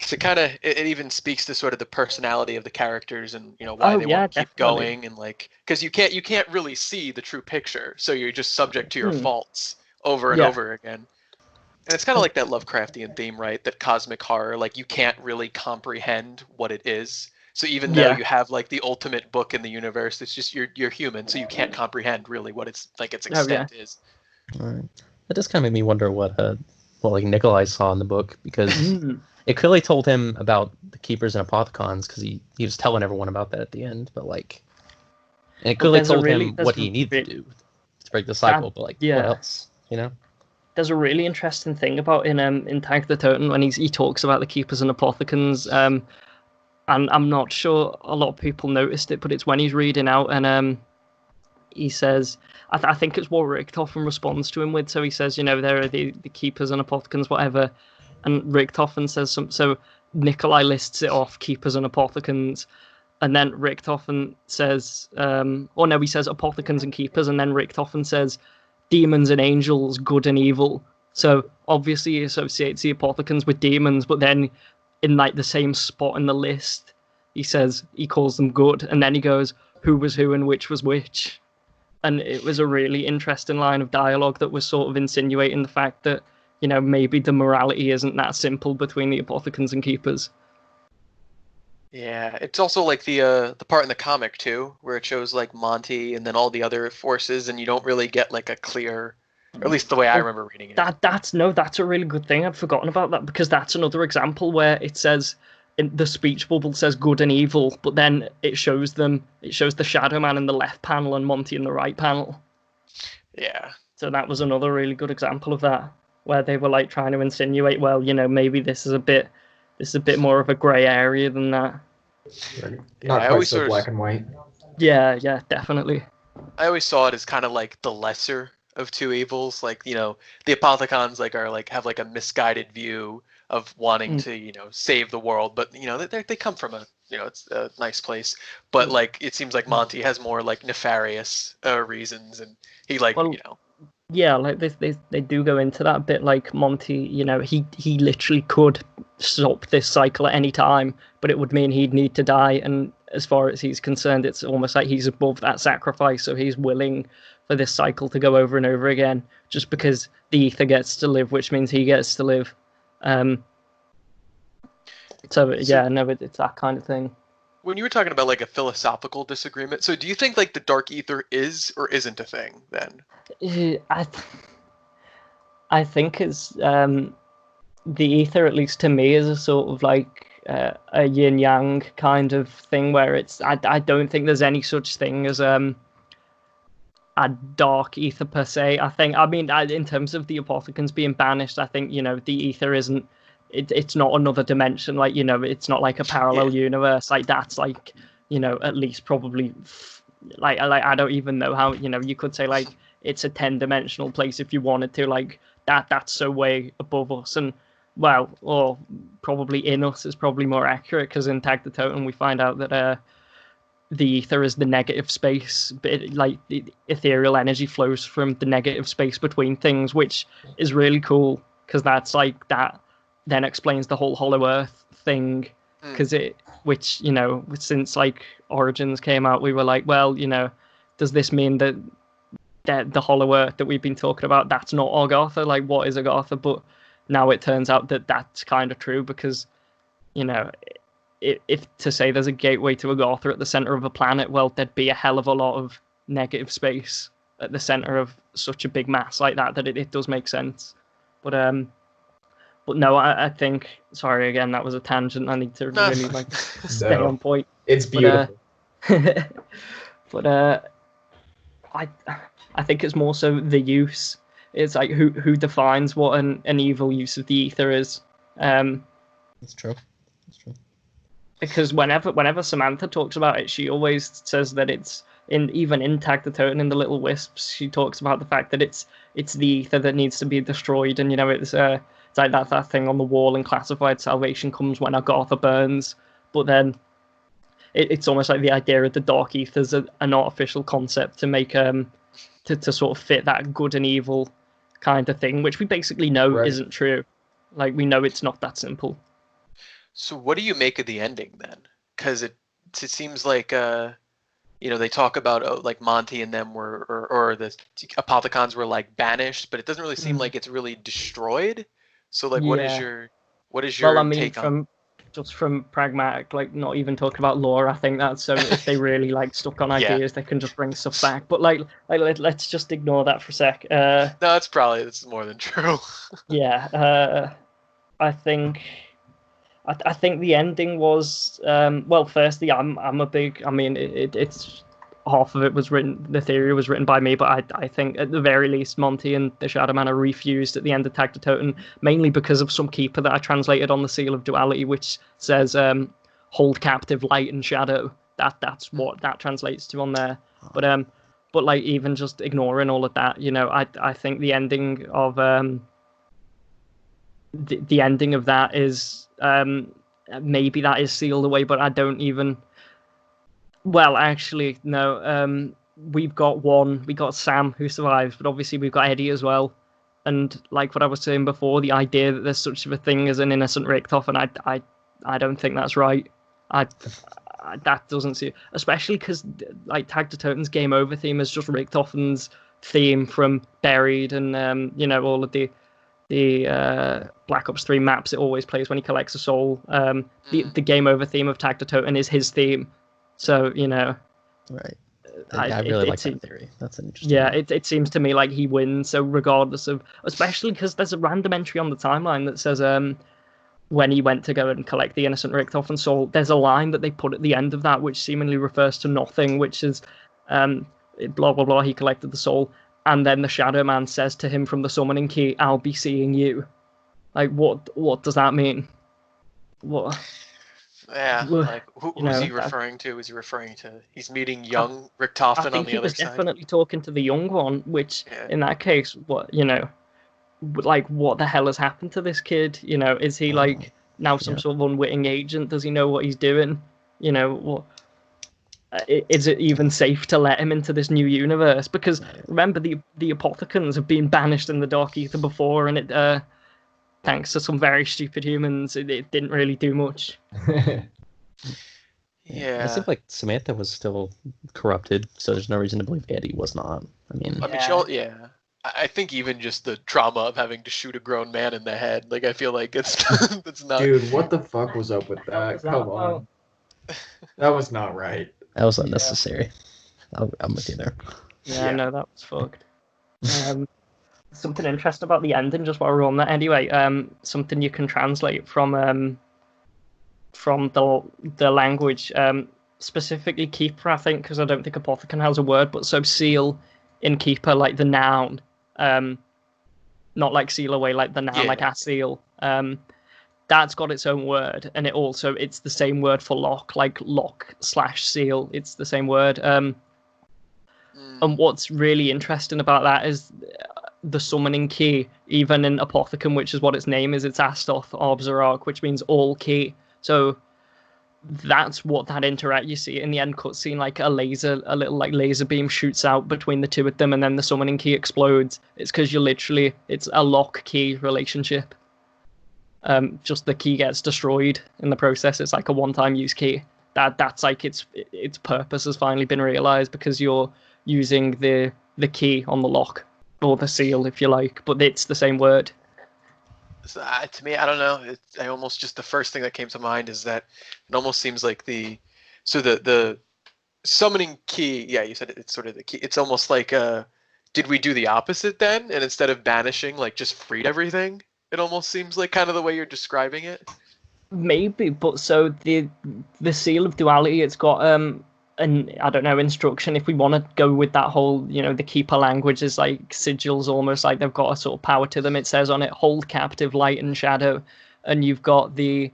So it even speaks to sort of the personality of the characters, and you know why they want to keep going, and like because you can't really see the true picture, so you're just subject to your faults over and over again. And it's kind of like that Lovecraftian theme, right? That cosmic horror, like you can't really comprehend what it is. So even though you have like the ultimate book in the universe, it's just you're human, so you can't comprehend really what its extent is. All right. That just kind of made me wonder what like Nikolai saw in the book, because it clearly told him about the Keepers and Apothicons, because he was telling everyone about that at the end, but like, and it clearly told him what he needed to do to break the cycle, but like what else, you know? There's a really interesting thing about in Tag of the Totem when he talks about the Keepers and Apothicons, and I'm not sure a lot of people noticed it, but it's when he's reading out, and he says, I think it's what Richtofen responds to him with. So he says, you know, there are the Keepers and Apothicons, whatever, and Richtofen says so Nikolai lists it off, Keepers and Apothicons, and then Richtofen says, he says Apothicons and Keepers, and then Richtofen says demons and angels, good and evil. So obviously he associates the Apothicons with demons, but then in like the same spot in the list, he calls them good, and then he goes, who was who and which was which. And it was a really interesting line of dialogue that was sort of insinuating the fact that, you know, maybe the morality isn't that simple between the Apothicons and Keepers. Yeah, it's also like the part in the comic too, where it shows like Monty and then all the other forces, and you don't really get like a clear, or at least the way I remember reading it. That's a really good thing. I'd forgotten about that, because that's another example where it says in the speech bubble says good and evil, but then it shows the Shadow Man in the left panel and Monty in the right panel. Yeah. So that was another really good example of that, where they were like trying to insinuate, well, you know, maybe this is a bit more of a grey area than that. Not quite so black and white. Yeah, definitely. I always saw it as kind of like the lesser of two evils. Like, you know, the Apothicons have like a misguided view of wanting to, you know, save the world, but you know, they come from it's a nice place. But like, it seems like Monty has more like nefarious reasons, and he Yeah, like they do go into that a bit. Like Monty, you know, he literally could stop this cycle at any time, but it would mean he'd need to die. And as far as he's concerned, it's almost like he's above that sacrifice, so he's willing for this cycle to go over and over again, just because the ether gets to live, which means he gets to live. It's that kind of thing. When you were talking about like a philosophical disagreement, so do you think like the dark ether is or isn't a thing then? I think it's the ether, at least to me, is a sort of like a yin yang kind of thing, where it's I don't think there's any such thing as a dark ether per se. I mean, in terms of the apothecans being banished, I think, the ether isn't. It's not another dimension. Like, it's not like a parallel universe. Like, that's like, at least probably. Like I don't even know how. You could say like it's a 10-dimensional place if you wanted to. Like that's so way above us, and well, or probably in us is probably more accurate, because in Tag the Totem we find out that the ether is the negative space, but like the ethereal energy flows from the negative space between things, which is really cool, because that's like that then explains the whole Hollow Earth thing, because which since like Origins came out, we were like, well, does this mean that the Hollow Earth that we've been talking about, that's not Agartha? Like, what is Agartha? But now it turns out that that's kind of true, because if to say there's a gateway to Agartha at the center of a planet, well, there'd be a hell of a lot of negative space at the center of such a big mass like that it does make sense. But no, I think, sorry again, that was a tangent. I need to really like stay on point. It's beautiful. But I think it's more so the use. It's like who defines what an evil use of the ether is. That's true. Because whenever Samantha talks about it, she always says that it's even in Tag the Totem, in the Little Wisps, she talks about the fact that it's the ether that needs to be destroyed, and it's like that thing on the wall in Classified: salvation comes when Agartha burns. But then it's almost like the idea of the dark ether is an artificial concept to make to sort of fit that good and evil kind of thing, which we basically know isn't true. Like, we know it's not that simple. So what do you make of the ending then? Because it seems like they talk about like Monty and them were or the Apothecons were like banished, but it doesn't really seem like it's really destroyed. So like, what is your take on? From pragmatic, like, not even talking about lore, I think that's so if they really like stuck on ideas, they can just bring stuff back. But like let's just ignore that for a sec. No, that's more than true. Yeah, I think the ending was well. Firstly, I'm a big. I mean, it's half of it was written. The theory was written by me, but I think at the very least, Monty and the Shadow Man are refused at the end of Tag the Totem, mainly because of some keeper that I translated on the Seal of Duality, which says "hold captive light and shadow." That's what that translates to on there. But like, even just ignoring all of that, I think the ending of the ending of that is maybe that is sealed away, but I don't even. Well, actually, no. We got Sam who survives, but obviously we've got Eddie as well. And like what I was saying before, the idea that there's such a thing as an innocent Richtofen, and I don't think that's right. That doesn't seem, especially because like Tag the Totem's game over theme is just Richtofen's theme from Buried, and all of the Black Ops 3 maps it always plays when he collects a soul. The game over theme of Tag the Totem is his theme. So, right. I really like that theory. That's an interesting. Yeah, it seems to me like he wins. So regardless of, especially because there's a random entry on the timeline that says when he went to go and collect the innocent Richtofen soul, there's a line that they put at the end of that which seemingly refers to nothing, which is blah blah blah. He collected the soul, and then the Shadow Man says to him from the summoning key, "I'll be seeing you." Like, what does that mean? What? Yeah, like who's he referring to? Is he referring to he's meeting young Richtofen on the other side? I think he was definitely talking to the young one, which in that case, like what the hell has happened to this kid? Is he like now some sort of unwitting agent? Does he know what he's doing? What? Is it even safe to let him into this new universe? Because remember, the Apothecans have been banished in the Dark Ether before, and it thanks to some very stupid humans, it didn't really do much. Yeah. It seemed like Samantha was still corrupted, so there's no reason to believe Eddie was not. I think even just the trauma of having to shoot a grown man in the head, like, I feel like it's not. Dude, what the fuck was up with that? Come on. That was not right. That was unnecessary. I'm with you there. Yeah, no, that was fucked. Something interesting about the ending, just while we're on that anyway, something you can translate from the language, specifically keeper, I think, because I don't think Apothecon has a word, but so seal in Keeper, like the noun, not like seal away, like the noun, like a seal. That's got its own word, and it's the same word for lock, like lock/seal. It's the same word. And what's really interesting about that is the summoning key, even in Apothicon, which is what its name is, it's Astoth Obzerark, which means all key. So that's what that interact. You see in the end cutscene, like a little like laser beam shoots out between the two of them, and then the summoning key explodes. It's because it's a lock key relationship. Just the key gets destroyed in the process. It's like a one-time use key. That's like its purpose has finally been realized because you're using the key on the lock or the seal, if you like, but it's the same word. So, to me, I don't know. I almost just the first thing that came to mind is that it almost seems like the summoning key. Yeah, you said it's sort of the key. It's almost like did we do the opposite then? And instead of banishing, like just freed everything? It almost seems like kind of the way you're describing it. Maybe, but so the seal of duality, it's got an I don't know instruction. If we want to go with that whole, the Keeper language is like sigils, almost like they've got a sort of power to them. It says on it, hold captive light and shadow, and you've got the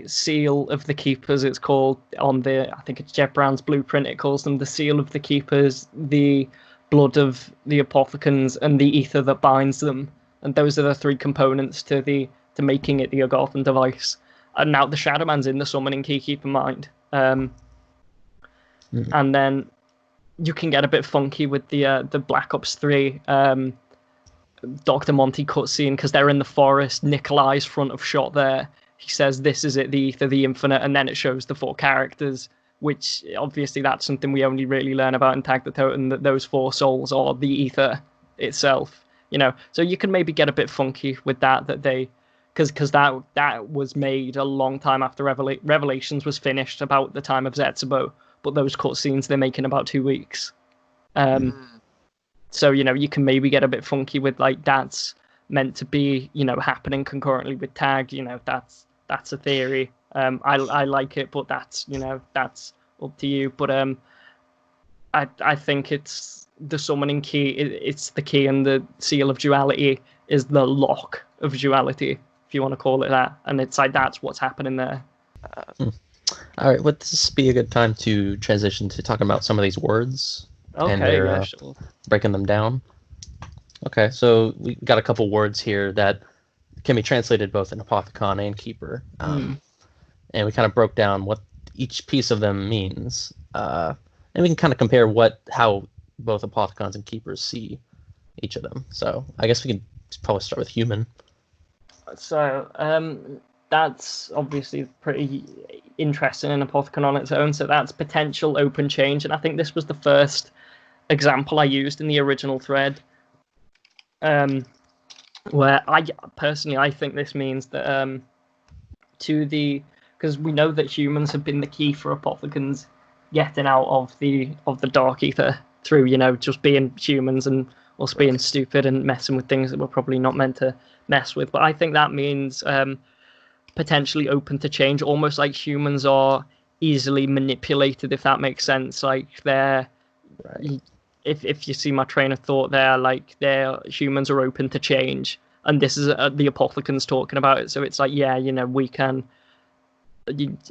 seal of the Keepers. It's called on I think it's Jeff Brown's blueprint. It calls them the seal of the Keepers, the blood of the Apothicons, and the ether that binds them. And those are the three components to making it the Agarthan device. And now the Shadowman's in the summoning key, keep in mind. And then you can get a bit funky with the Black Ops 3 Dr. Monty cutscene, because they're in the forest. Nikolai's front of shot there. He says, "This is it, the ether, the infinite," and then it shows the 4 characters, which obviously that's something we only really learn about in Tag the Totem, that those 4 souls are the ether itself. So you can maybe get a bit funky with that they, because that was made a long time after Revelations was finished, about the time of Zetsubo, but those cutscenes they're making about 2 weeks. So you can maybe get a bit funky with like that's meant to be happening concurrently with Tag. That's a theory. I like it, but that's up to you. But I think it's the summoning key. It's the key, and the seal of duality is the lock of duality, if you want to call it that. And it's like that's what's happening there. All right, would this be a good time to transition to talking about some of these words? Okay, and their, yeah, sure. Breaking them down. Okay, so we got a couple words here that can be translated both in Apothicon and Keeper. And we kind of broke down what each piece of them means. And we can kind of compare how both Apothicons and Keepers see each of them. So I guess we can probably start with human. So that's obviously pretty interesting in Apothicon on its own. So that's potential open change. And I think this was the first example I used in the original thread. Where I think this means that because we know that humans have been the key for Apothicons getting out of the Dark Ether through just being humans and us being stupid and messing with things that we're probably not meant to mess with. But I think that means potentially open to change, almost like humans are easily manipulated, if that makes sense. Like they're if you see my train of thought there, like humans are open to change, and this is the Apothicons talking about it. So it's like, we can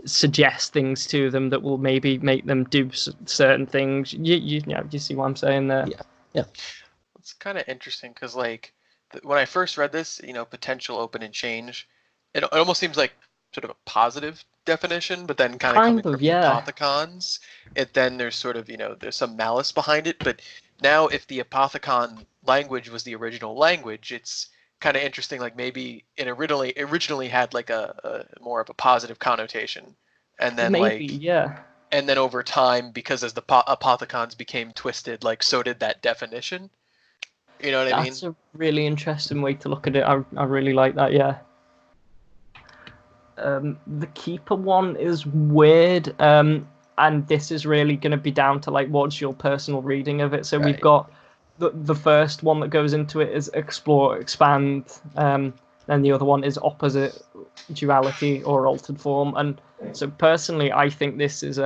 suggest things to them that will maybe make them do certain things. You see what I'm saying there? Yeah. It's kind of interesting because like when I first read this, potential open and change, it almost seems like sort of a positive definition, but then kind of coming from Apothicons, then there's sort of there's some malice behind it. But now if the Apothicon language was the original language, it's kind of interesting. Like maybe it originally had like a more of a positive connotation, and then and then over time, because as the Apothicons became twisted, like so did that definition. You know what I mean? That's a really interesting way to look at it. I really like that. Yeah. The Keeper one is weird, and this is really going to be down to like what's your personal reading of it. So we've got the first one that goes into it is explore, expand, and the other one is opposite duality or altered form. And so personally, I think this is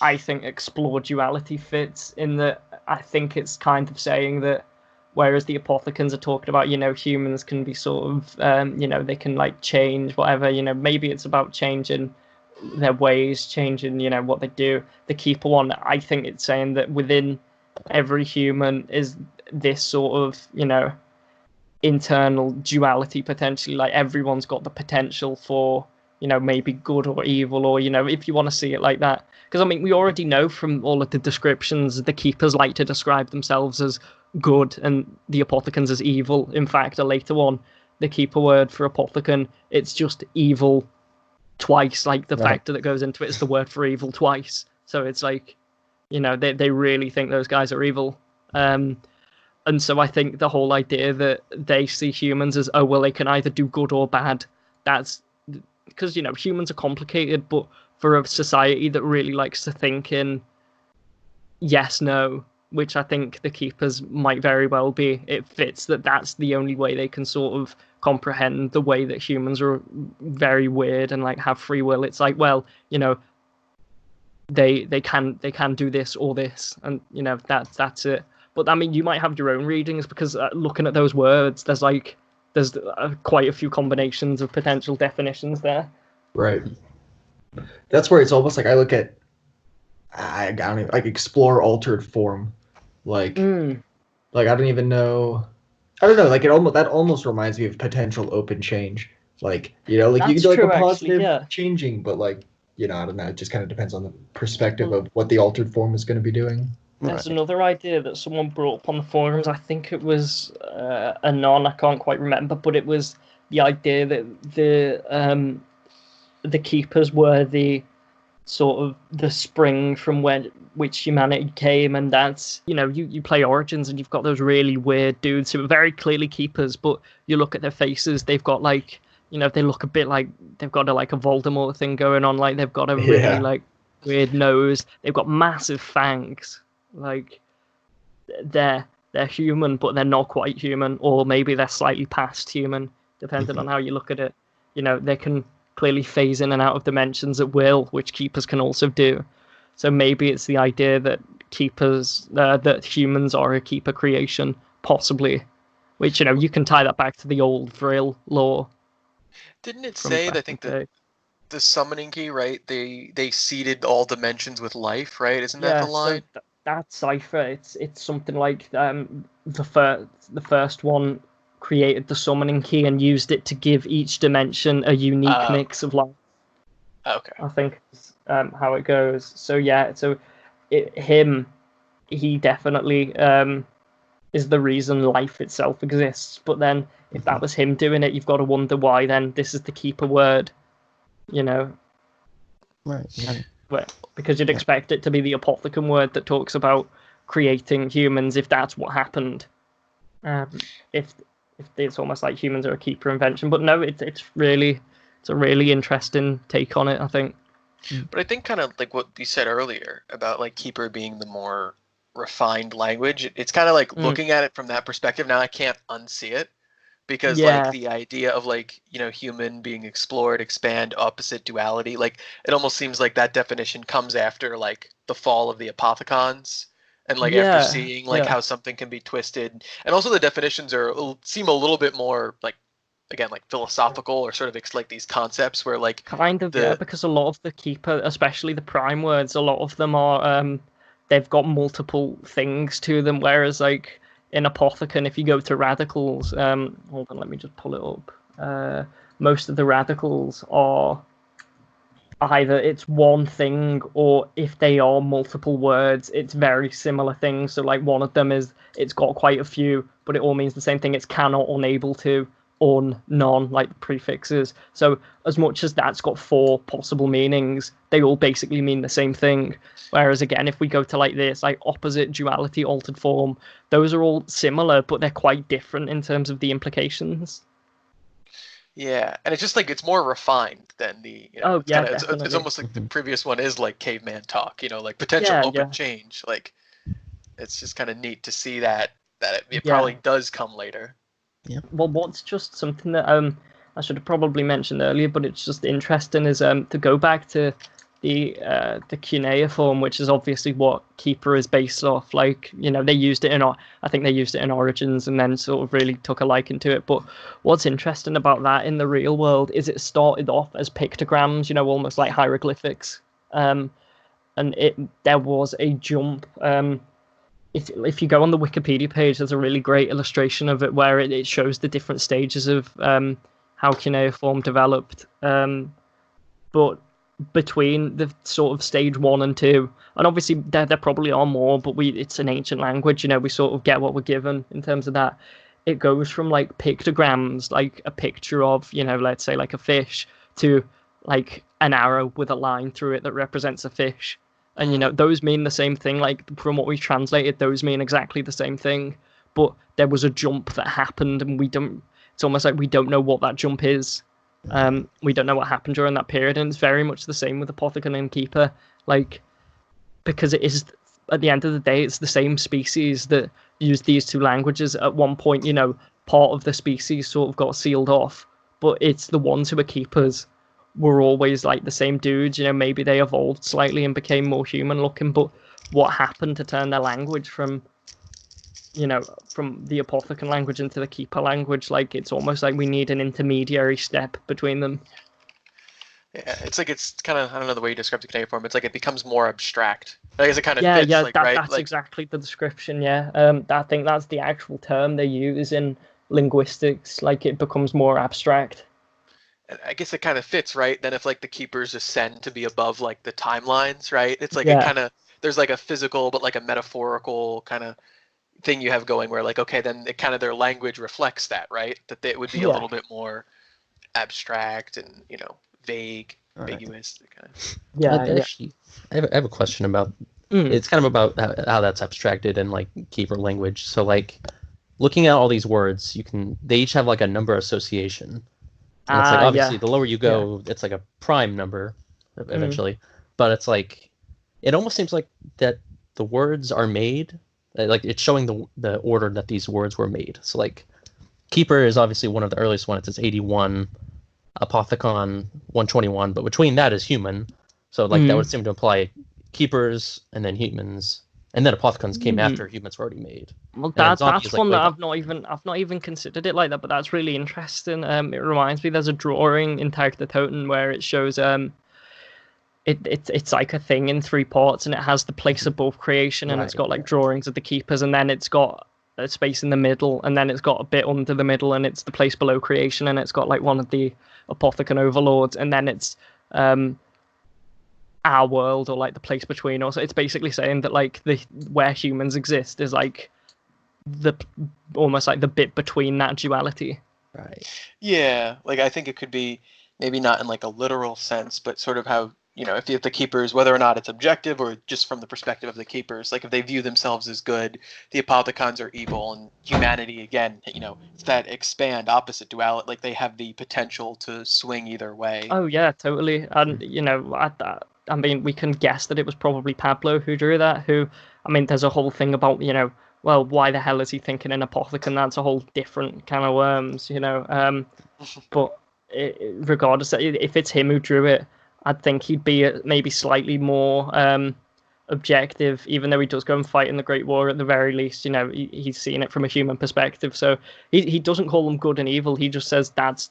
I think explore duality fits in that. I think it's kind of saying that whereas the apothecans are talking about, humans can be sort of, they can like change whatever, maybe it's about changing their ways, changing, what they do. The keeper one, I think it's saying that within every human is this sort of, internal duality potentially. Like everyone's got the potential for, maybe good or evil, or, if you want to see it like that. Because, I mean, we already know from all of the descriptions, the keepers like to describe themselves as good and the apothecans as evil. In fact, a later one, the keeper word for apothecan, it's just evil twice. Like the factor that goes into it is the word for evil twice. So it's like, they really think those guys are evil. And so I think the whole idea that they see humans as, oh, well, they can either do good or bad, that's because, humans are complicated, but for a society that really likes to think in yes, no, which I think the keepers might very well be, it fits that that's the only way they can sort of comprehend the way that humans are very weird and like have free will. It's like, well, they can do this or this, and that's it. But I mean, you might have your own readings because looking at those words, there's quite a few combinations of potential definitions there. Right. That's where it's almost like I look at, I don't even, like explore altered form, like I don't even know. I don't know. Like that almost reminds me of potential open change. Like like that's you can do like a positive changing, but like I don't know. It just kind of depends on the perspective of what the altered form is going to be doing. There's another idea that someone brought up on the forums. I think it was Anon. I can't quite remember, but it was the idea that the keepers were the sort of the spring from which humanity came, and that's you play Origins and you've got those really weird dudes who are very clearly keepers, but you look at their faces, they've got like they look a bit like they've got a Voldemort thing going on, like they've got a really like weird nose, they've got massive fangs, like they're human but they're not quite human, or maybe they're slightly past human depending on how you look at it. They can clearly phase in and out of dimensions at will, which keepers can also do. So maybe it's the idea that keepers, that humans are a keeper creation, possibly, which you can tie that back to the old Vril lore. Didn't it say that I think the summoning key, right? They seeded all dimensions with life, right? Isn't that the line? So that cipher, it's something like the first one created the summoning key and used it to give each dimension a unique mix of life. Okay. I think how it goes. So yeah, so he definitely is the reason life itself exists. But then if that was him doing it, you've got to wonder why then this is the keeper word, Right. Because you'd expect it to be the apothecon word that talks about creating humans, if that's what happened. If it's almost like humans are a keeper invention, but no, it's a really interesting take on it, I think. But I think kind of like what you said earlier about like keeper being the more refined language, it's kind of like looking at it from that perspective. Now I can't unsee it because like the idea of like human being explored, expand, opposite duality, like it almost seems like that definition comes after like the fall of the apothecons. And like after seeing like how something can be twisted, and also the definitions seem a little bit more like, again, like philosophical, or sort of like these concepts where like because a lot of the keeper, especially the prime words, a lot of them are they've got multiple things to them, whereas like in apothecon, if you go to radicals, hold on, let me just pull it up. Most of the radicals are either it's one thing, or if they are multiple words, it's very similar things. So like one of them is it's got quite a few, but it all means the same thing. It's cannot, unable to, un, non, like the prefixes. So as much as that's got 4 possible meanings, they all basically mean the same thing. Whereas again, if we go to like this, like opposite, duality, altered form, those are all similar, but they're quite different in terms of the implications. Yeah, and it's just like it's more refined than the it's almost like the previous one is like caveman talk, like potential open change. Like it's just kind of neat to see that it probably does come later. Yeah. Well, what's just something that I should have probably mentioned earlier, but it's just interesting is to go back to the cuneiform, which is obviously what keeper is based off. Like, they used it I think they used it in Origins and then sort of really took a liking to it. But what's interesting about that in the real world is it started off as pictograms, almost like hieroglyphics. And there was a jump. If you go on the Wikipedia page, there's a really great illustration of it where it shows the different stages of how cuneiform developed. But between the sort of stage 1 and 2, and obviously there probably are more, but it's an ancient language, we sort of get what we're given in terms of that. It goes from like pictograms, like a picture of, let's say like a fish, to like an arrow with a line through it that represents a fish. And those mean the same thing. Like, from what we translated, those mean exactly the same thing. But there was a jump that happened, and it's almost like we don't know what that jump is. We don't know what happened during that period, and it's very much the same with Apothicon and Keeper. Like, because it is, at the end of the day, it's the same species that used these two languages. At one point, part of the species sort of got sealed off, but it's the ones who are keepers were always like the same dudes. Maybe they evolved slightly and became more human looking, but what happened to turn their language from the Apothicon language into the Keeper language? Like, it's almost like we need an intermediary step between them. Yeah, it's like, it's kind of, I don't know the way you describe the cuneiform. It's like it becomes more abstract. I guess it kind of fits, like, right? That's like, exactly the description. Yeah, I think that's the actual term they use in linguistics. Like, it becomes more abstract. I guess it kind of fits, right? Then if like the keepers ascend to be above like the timelines, right? It's like, it kind of, there's like a physical but like a metaphorical kind of thing you have going where like, okay, then it kind of, their language reflects that, right? That it would be a little bit more abstract and vague, ambiguous. Kind of. Actually, I have a question about it's kind of about how that's abstracted in like Keeper language. So like, looking at all these words, they each have like a number association. And it's like, obviously, the lower you go, it's like a prime number eventually. But it's like, it almost seems like that the words are made, like it's showing the order that these words were made. So like, Keeper is obviously one of the earliest ones. It's 81, Apothicon 121, but between that is human. So like that would seem to imply keepers and then humans, and then Apothicons came after humans were already made. Well, that's one that I've not even considered it like that, but that's really interesting. It reminds me, there's a drawing in Tag the Totem where it shows it's like a thing in 3 parts, and it has the place above creation, and it's got like drawings of the keepers, and then it's got a space in the middle, and then it's got a bit under the middle, and it's the place below creation, and it's got like one of the Apothicon overlords, and then it's our world, or like the place between us. It's basically saying that like where humans exist is like almost like the bit between that duality. Right. Yeah, like I think it could be maybe not in like a literal sense, but sort of how, if the keepers, whether or not it's objective or just from the perspective of the keepers, like if they view themselves as good, the Apothicons are evil, and humanity, again, it's that expand opposite duality, like they have the potential to swing either way. Oh yeah, totally. And I mean, we can guess that it was probably Pablo who drew that. There's a whole thing about, well, why the hell is he thinking in Apothicon? That's a whole different kind of worms, But regardless, if it's him who drew it, I'd think he'd be maybe slightly more objective, even though he does go and fight in the Great War. At the very least, he's seeing it from a human perspective. So he doesn't call them good and evil. He just says that's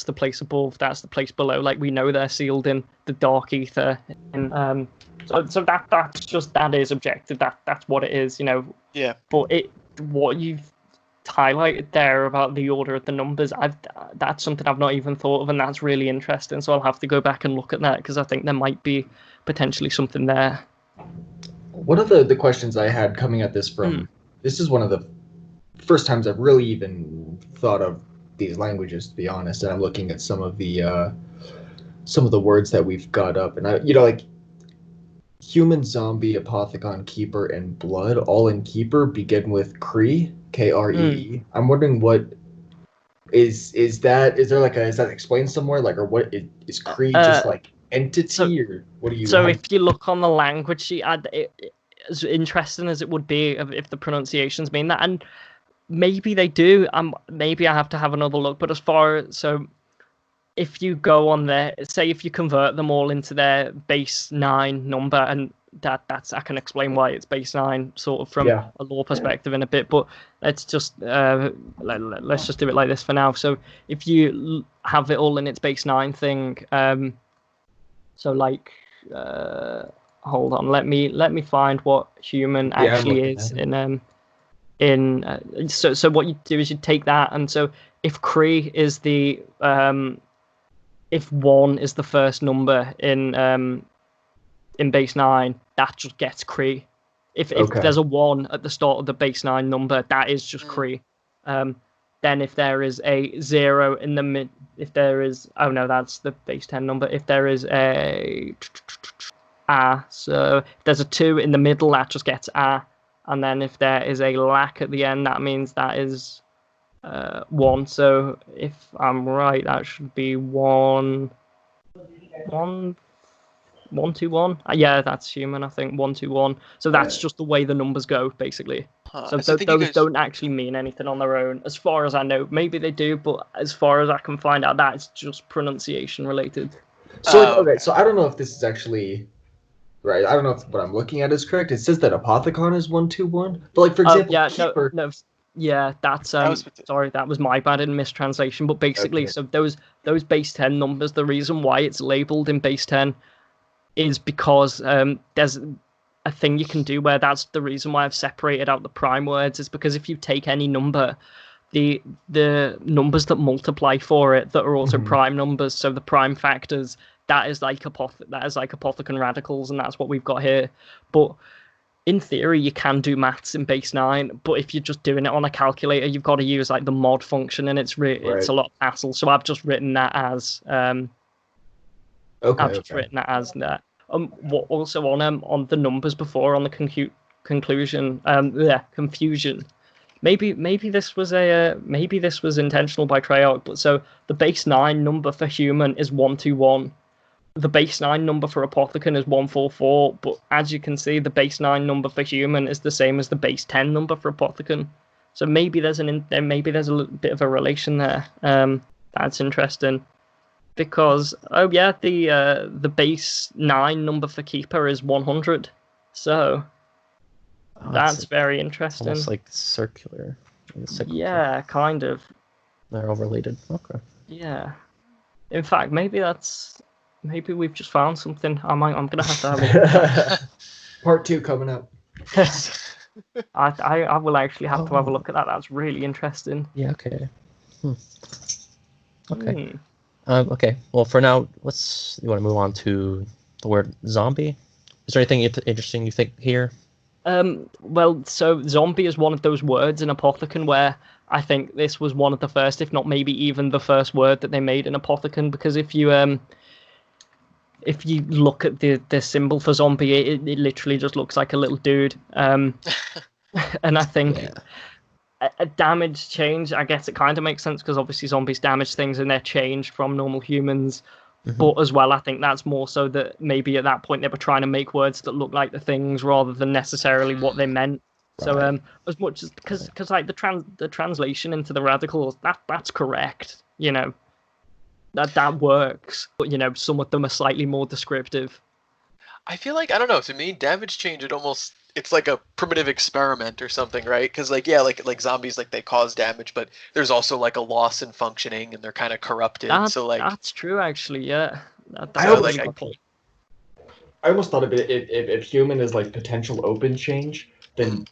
the place above, that's the place below. Like, we know they're sealed in the dark ether, and so that is objective. That's what it is, Yeah. But what you've highlighted there about the order of the numbers, that's something I've not even thought of, and that's really interesting. So I'll have to go back and look at that, because I think there might be potentially something there. One of the questions I had coming at this from this is one of the first times I've really even thought of these languages, to be honest, and I'm looking at some of the words that we've got up, and like human, zombie, Apothicon, keeper, and blood, all in keeper begin with Kree, Kree. I'm wondering what is that? Is that explained somewhere? Like, or what is Kree just like entity, or what do you? So if you look on the language sheet, as interesting as it would be if the pronunciations mean that, and maybe they do. Maybe I have to have another look. But if you go on there, say if you convert them all into their base 9 number, and that's I can explain why it's base 9 sort of from a lore perspective in a bit, but let's just let's just do it like this for now. So if you have it all in its base 9 thing, so like hold on, let me find what human actually is so what you do is you take that, and so if Cree is the if 1 is the first number in base 9, that just gets Cree. If there's a 1 at the start of the base 9 number, that is just Cree. Then if there is a 0 in the mid, if there is, oh no, that's the base 10 number. If there is a so if there's a 2 in the middle, that just gets and then if there is a lack at the end, that means that is 1. So if I'm right, that should be 1 2 1. Yeah, that's human. I think 1 2 1. So that's just the way the numbers go, basically. So those don't actually mean anything on their own, as far as I know. Maybe they do, but as far as I can find out, that's just pronunciation related. So so I don't know if this is actually right. I don't know if what I'm looking at is correct. It says that Apothicon is 1 2 1, but like for example, Keeper. Yeah, that's sorry, that was my bad in mistranslation. But basically, so those base 10 numbers, the reason why it's labeled in base 10 is because there's a thing you can do where that's the reason why I've separated out the prime words, is because if you take any number, the numbers that multiply for it that are also prime numbers, so the prime factors, that is like Apothicon radicals, and that's what we've got here. But in theory, you can do maths in base 9, but if you're just doing it on a calculator, you've got to use like the mod function, and it's a lot of hassle. So I've just written that as written that as that. What also on the numbers before on the confusion. Maybe this was intentional by Treyarch, but so the base 9 number for human is 1 2 1. The base 9 number for Apothicon is 1 4 4, but as you can see, the base 9 number for human is the same as the base 10 number for Apothicon. So maybe there's a little bit of a relation there. That's interesting. Because the base 9 number for Keeper is 100, so that's very interesting. Almost like circular. Yeah, kind of. They're all related. Okay. Yeah. In fact, maybe we've just found something. I'm gonna have to have a look at that. Part 2 coming up. I will actually have to have a look at that. That's really interesting. Yeah. Okay. Okay. Okay. Well, for now, you want to move on to the word zombie? Is there anything interesting you think here? Well, so zombie is one of those words in Apothicon where I think this was one of the first, if not maybe even the first word that they made in Apothicon, because if you look at the symbol for zombie, it literally just looks like a little dude. And I think a damage change, I guess it kind of makes sense because obviously zombies damage things and they're changed from normal humans. But as well, I think that's more so that maybe at that point they were trying to make words that look like the things rather than necessarily what they meant. Right. So as much as because like the translation into the radicals, that's correct, that works. But some of them are slightly more descriptive. I feel like, I don't know, to me, damage change, it's like a primitive experiment or something, right? Because like zombies, like they cause damage, but there's also like a loss in functioning and they're kind of corrupted. That's true, actually. Yeah. I almost thought of it if human is like potential open change, then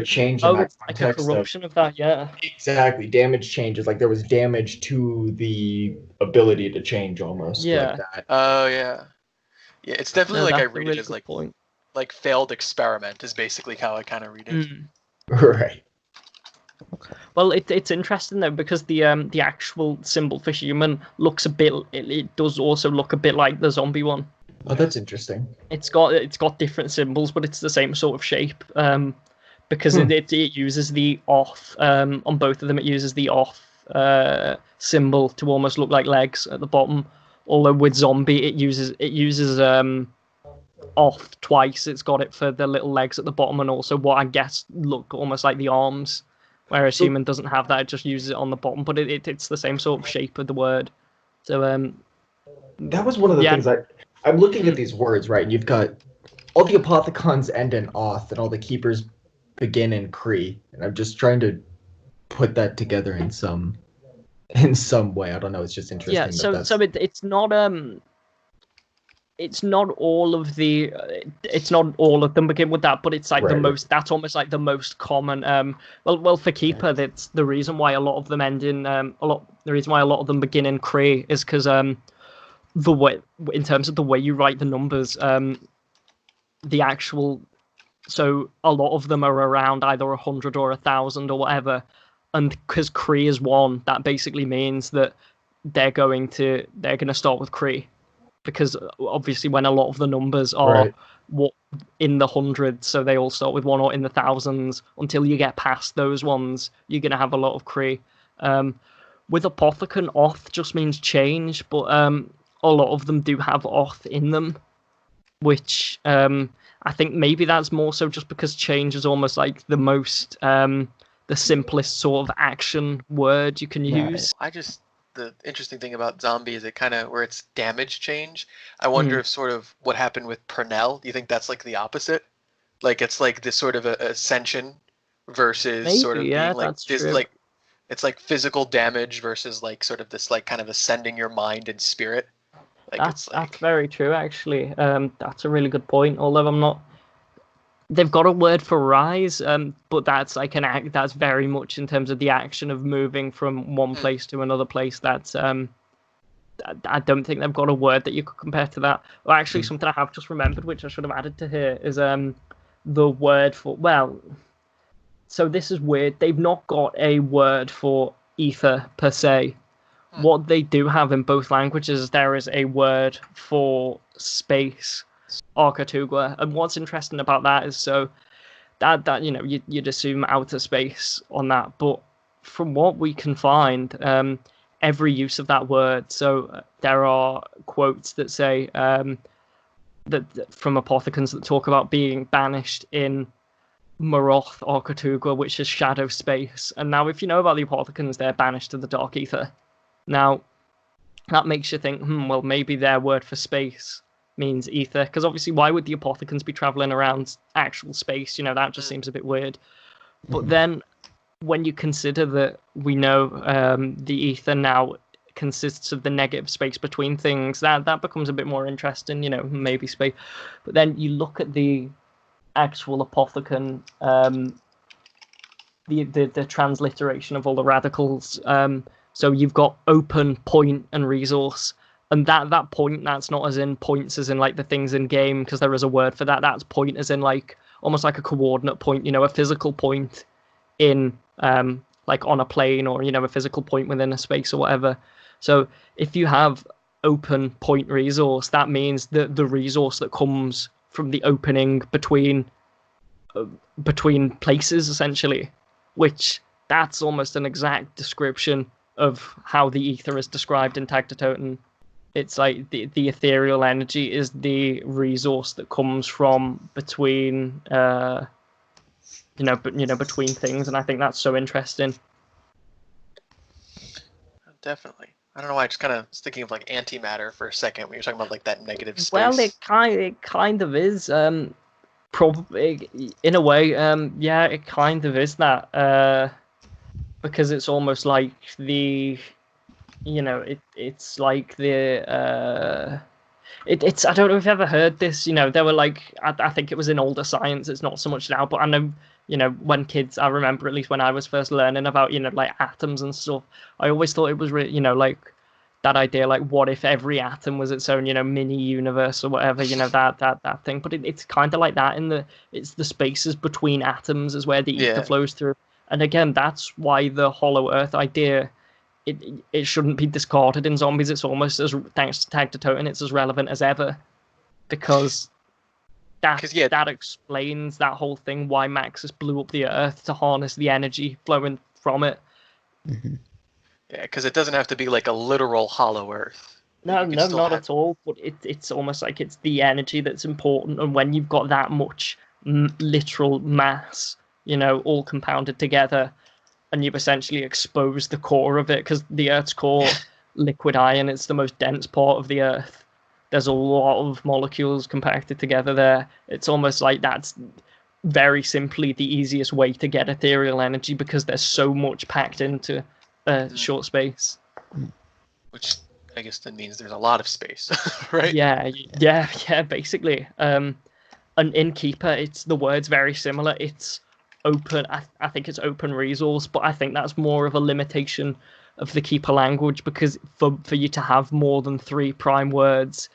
change in that context, like a corruption of that, yeah. Exactly. Damage change is like there was damage to the ability to change almost. Yeah. Like that. Oh yeah. Yeah, it's definitely I read it as like point. Like failed experiment is basically how I kind of read it. Right. Okay. Well, it's interesting though because the actual symbol for human looks a bit. It does also look a bit like the zombie one. Oh, that's interesting. It's got different symbols, but it's the same sort of shape. Because it uses the off on both of them. It uses the off symbol to almost look like legs at the bottom. Although with zombie, it uses off twice. It's got it for the little legs at the bottom and also what I guess look almost like the arms, whereas human doesn't have that. It just uses it on the bottom, but it's the same sort of shape of the word. So that was one of the things I'm looking at these words, right? And you've got all the apothicons end in oth, and all the keepers begin in cree, and I'm just trying to put that together in some way. I don't know. It's just interesting. Yeah. So it's not all of the it's not all of them begin with that, but it's like the most. That's almost like the most common. Well, for keeper, that's the reason why a lot of them end in the reason why a lot of them begin in cree is because the way, in terms of the way you write the numbers, the actual, so a lot of them are around either 100 or 1,000 or whatever, and because cree is 1, that basically means that they're going to start with cree, because obviously when a lot of the numbers are what in the hundreds, so they all start with 1, or in the thousands, until you get past those ones, you're going to have a lot of cree. With apothecon, oth just means change, but a lot of them do have oth in them, which I think maybe that's more so just because change is almost like the most the simplest sort of action word you can use. The interesting thing about zombie is it kind of, where it's damage change. I wonder if sort of what happened with Purnell, do you think that's like the opposite? Like it's like this sort of a ascension versus maybe, sort of being like this, true. like it's like physical damage versus like sort of this like kind of ascending your mind and spirit. Like that's very true, actually. That's a really good point. Although I'm not. They've got a word for rise, but that's like an act. That's very much in terms of the action of moving from one place to another place. That's I don't think they've got a word that you could compare to that. Well, actually, something I have just remembered, which I should have added to here, is the word for, well. So this is weird. They've not got a word for ether per se. What they do have in both languages, there is a word for space, Arkatugwa. And what's interesting about that is, so that you'd assume outer space on that, but from what we can find, every use of that word. So there are quotes that say that from apothecons that talk about being banished in Maroth Arkatugwa, which is shadow space. And now, if you know about the apothecons, they're banished to the dark ether. Now, that makes you think, well, maybe their word for space means ether, because obviously, why would the apothecons be traveling around actual space? That just seems a bit weird. But then, when you consider that we know the ether now consists of the negative space between things, that becomes a bit more interesting. Maybe space. But then you look at the actual apothecon, the transliteration of all the radicals. So you've got open, point, and resource. And that point, that's not as in points as in like the things in game, because there is a word for that. That's point as in like almost like a coordinate point, a physical point in like on a plane, or a physical point within a space or whatever. So if you have open point resource, that means that the resource that comes from the opening between places, essentially, which that's almost an exact description of how the ether is described in Tag to Totem. It's like the ethereal energy is the resource that comes from between between things, and I think that's so interesting. Definitely. I don't know why I just kind of was thinking of like antimatter for a second when you're talking about like that negative space. Well, it kind of is. Probably in a way, yeah, it kind of is that. Because it's almost like the, it's like the, it's I don't know if you've ever heard this. There were like, I think it was in older science. It's not so much now, but I know, when kids, I remember at least when I was first learning about, like atoms and stuff, I always thought it was really, like that idea, like what if every atom was its own, mini universe or whatever, that thing. But it's kind of like that it's the spaces between atoms is where the ether flows through. And again, that's why the Hollow Earth idea, it shouldn't be discarded in zombies. It's almost, as thanks to Tag to Totem, it's as relevant as ever, because that explains that whole thing, why Maxis blew up the Earth to harness the energy flowing from it. Mm-hmm. Yeah, because it doesn't have to be like a literal Hollow Earth. No, not at all. But it's almost like it's the energy that's important, and when you've got that much literal mass, all compounded together, and you've essentially exposed the core of it, because the Earth's core, liquid iron. It's the most dense part of the Earth. There's a lot of molecules compacted together there. It's almost like that's very simply the easiest way to get ethereal energy because there's so much packed into a short space. Which I guess then means there's a lot of space, right? Yeah, basically. And in Keeper, it's the word's very similar. It's open. I think it's open resource, but I think that's more of a limitation of the Keeper language because for you to have more than 3 prime words,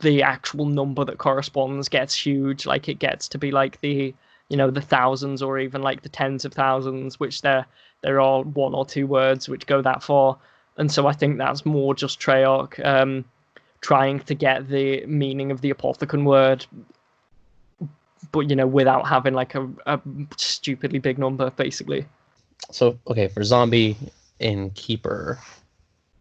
the actual number that corresponds gets huge. Like it gets to be like the thousands or even like the tens of thousands, which there are 1 or 2 words which go that far. And so I think that's more just Treyarch trying to get the meaning of the Apothicon word, but without having like a stupidly big number, basically. So okay, for zombie in Keeper,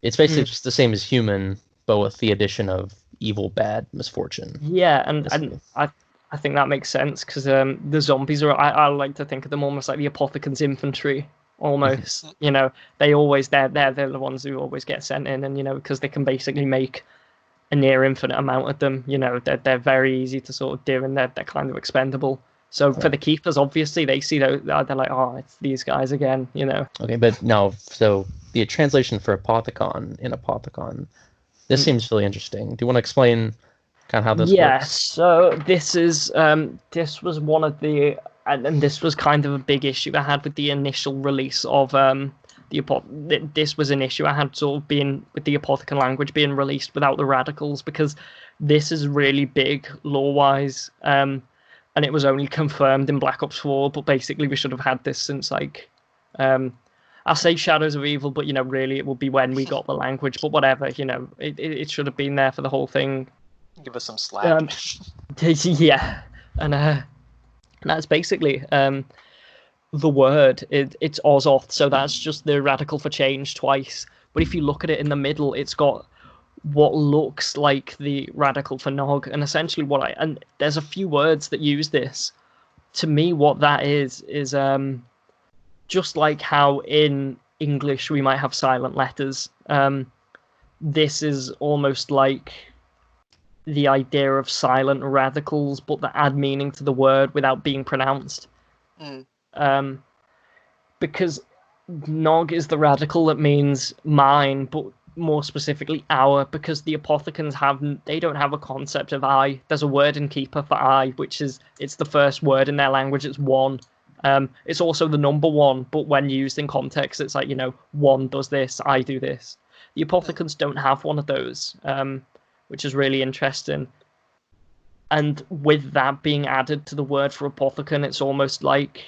it's basically just the same as human, but with the addition of evil, bad, misfortune. Yeah, and I think that makes sense because the zombies are. I like to think of them almost like the Apothecon's infantry. Almost, they're the ones who always get sent in, and because they can basically make a near infinite amount of them. They're very easy to sort of do, and they're kind of expendable. So for the Keepers, obviously they see they're like, oh, it's these guys again. Okay, but now, so the translation for Apothicon in Apothicon, this seems really interesting. Do you want to explain kind of how this works? Yeah, so this was one of the. And this was kind of a big issue I had with the initial release of this was an issue I had sort of being with the Apothicon language being released without the radicals because this is really big lore-wise, and it was only confirmed in Black Ops 4. But basically, we should have had this since like I say Shadows of Evil, but really it will be when we got the language. But whatever, it should have been there for the whole thing. Give us some slack. Yeah, and that's basically the word. It's Ozoth, so that's just the radical for change twice. But if you look at it in the middle, it's got what looks like the radical for Nog, and essentially and there's a few words that use this. To me, what that is just like how in English we might have silent letters. This is almost like the idea of silent radicals, but that add meaning to the word without being pronounced. Because Nog is the radical that means mine, but more specifically our, because the Apothicons they don't have a concept of I. There's a word in Keeper for I, it's the first word in their language, it's 1. It's also the number 1, but when used in context, it's like, 1 does this, I do this. The Apothicons don't have one of those. Which is really interesting. And with that being added to the word for Apothicon, it's almost like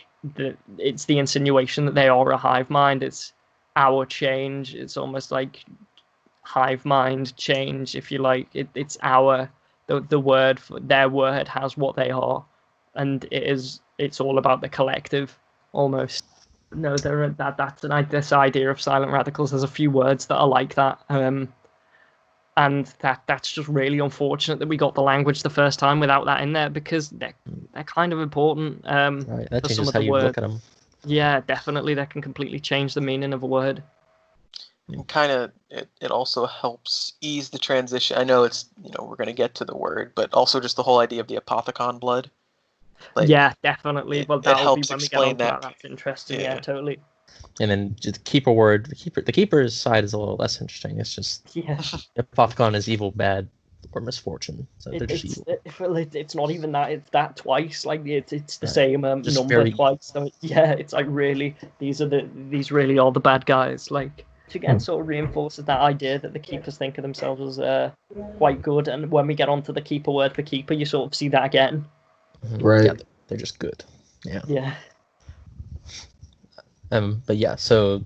it's the insinuation that they are a hive mind. It's our change. It's almost like hive mind change, if you like. It's the word, their word has what they are. And it's all about the collective, almost. No, this idea of silent radicals. There's a few words that are like that. And that's just really unfortunate that we got the language the first time without that in there because they're kind of important. Right, that changes how you look at them. Yeah, definitely, that can completely change the meaning of a word. And kind of, it also helps ease the transition. I know it's we're going to get to the word, but also just the whole idea of the Apothicon blood. Like, yeah, definitely. Well, that helps explain that. That's interesting. Yeah, totally. And then just Keeper word. The Keeper's side is a little less interesting. It's just Apothicon is evil, bad, or misfortune. So they're just evil. It's not even that. It's that twice. Like it's the same number twice. So it's like really these really are the bad guys. Like which again sort of reinforces that idea that the Keepers think of themselves as quite good. And when we get onto the Keeper word for Keeper, you sort of see that again. Right. Yeah, they're just good. Yeah. Yeah. But yeah, so,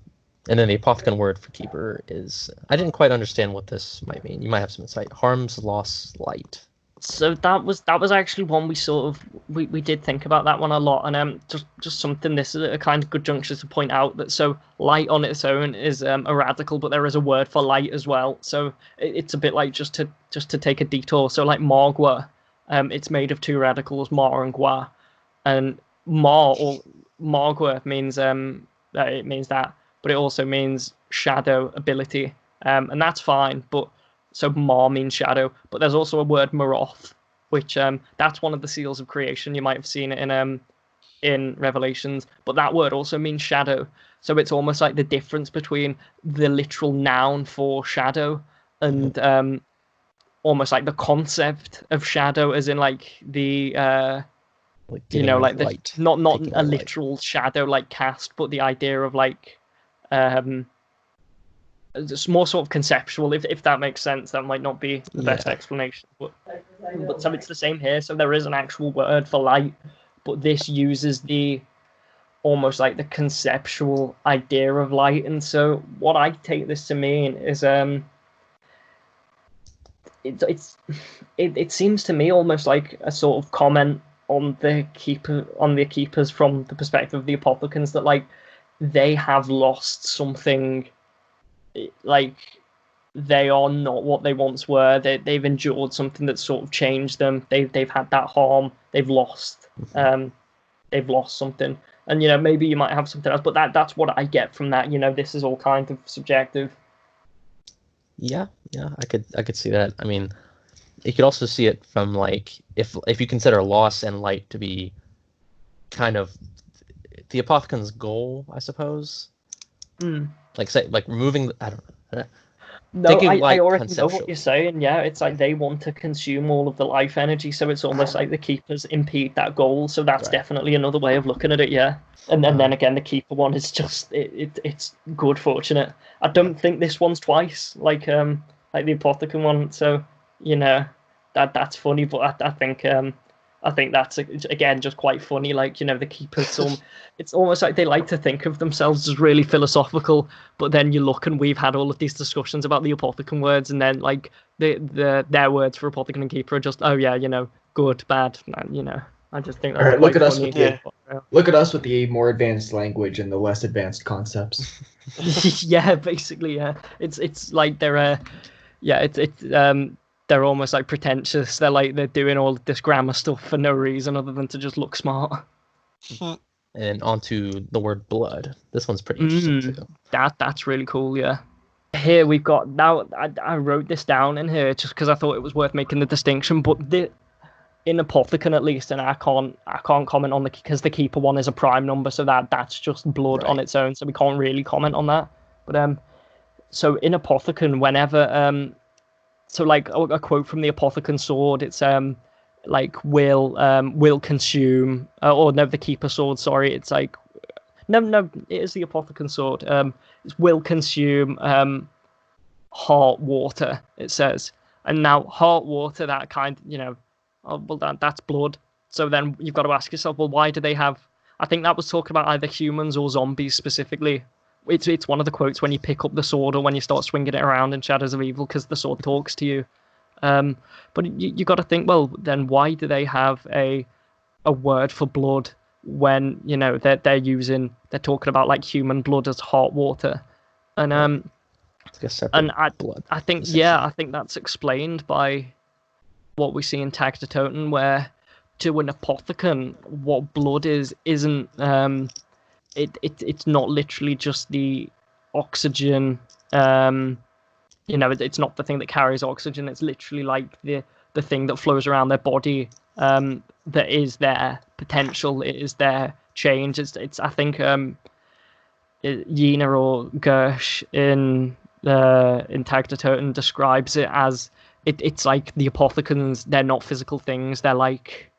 and then the Apothicon word for Keeper is, I didn't quite understand what this might mean. You might have some insight. Harms, loss, light. So that was actually one we sort of, we did think about that one a lot, and just something, this is a kind of good juncture to point out that, so light on its own is a radical, but there is a word for light as well. So it's a bit like just to take a detour. So like Margwa, it's made of 2 radicals, Mar and Gua, and Mar or Margwa means it means that, but it also means shadow ability. and that's fine. But so Mar means shadow, but there's also a word Maroth, which that's one of the seals of creation. You might have seen it in Revelations, but that word also means shadow. So it's almost like the difference between the literal noun for shadow and almost like the concept of shadow, as in like the like like the light, not a literal light. Shadow like cast, but the idea of like it's more sort of conceptual, if that makes sense. That might not be the best explanation, but so it's the same here. So there is an actual word for light, but this uses the almost like the conceptual idea of light. And so what I take this to mean is it seems to me almost like a sort of comment on the keepers from the perspective of the apothecans, that like they have lost something, like they are not what they once were. They've endured something that sort of changed them. They've had that harm. They've lost something. And maybe you might have something else, but that's what I get from that. This is all kind of subjective. Yeah, I could see that. I mean, you could also see it from like if you consider loss and light to be kind of the apothecan's goal, I suppose. Like say like removing, I don't know. No, I already know what you're saying. Yeah, it's like they want to consume all of the life energy, so it's almost like the keepers impede that goal. So that's definitely another way of looking at it. Yeah, and then again, the keeper one is just it's good fortunate. I don't think this one's twice like the apothecan one. So that's funny, but I think that's again just quite funny. Like the keepers, it's almost like they like to think of themselves as really philosophical, but then you look and we've had all of these discussions about the apothecan words, and then like their words for apothecan and keeper are just good, bad. I just think that's look at funny. Look at us with the more advanced language and the less advanced concepts. Yeah, basically, yeah. It's like they're they're almost like pretentious. They're doing all this grammar stuff for no reason other than to just look smart. And onto the word blood. This one's pretty interesting too. That's really cool, yeah. Here we've got, now I wrote this down in here just because I thought it was worth making the distinction, but in apothecan at least, and I can't comment on because the keeper one is a prime number, so that's just blood on its own, so we can't really comment on that. But so in apothecan, whenever so like a quote from the apothecan sword, it's like will consume, or no, the keeper sword, sorry, it's like no it is the apothecan sword, it's will consume heart water, it says. And now heart water, that kind, that's blood. So then you've got to ask yourself, well, why do they have, I think that was talking about either humans or zombies specifically. It's one of the quotes when you pick up the sword or when you start swinging it around in Shadows of Evil, because the sword talks to you. But you got to think, well, then why do they have a word for blood when they're talking about like human blood as heart water, and it's like a separate blood. I think that's explained by what we see in Tag to Totem, where to an apothecan, what blood isn't it's not literally just the oxygen, it's not the thing that carries oxygen, it's literally like the thing that flows around their body, that is their potential, it is their change. It's I think Yena or Gersh in Tag to Totem describes it as it's like the apothecans, they're not physical things, they're like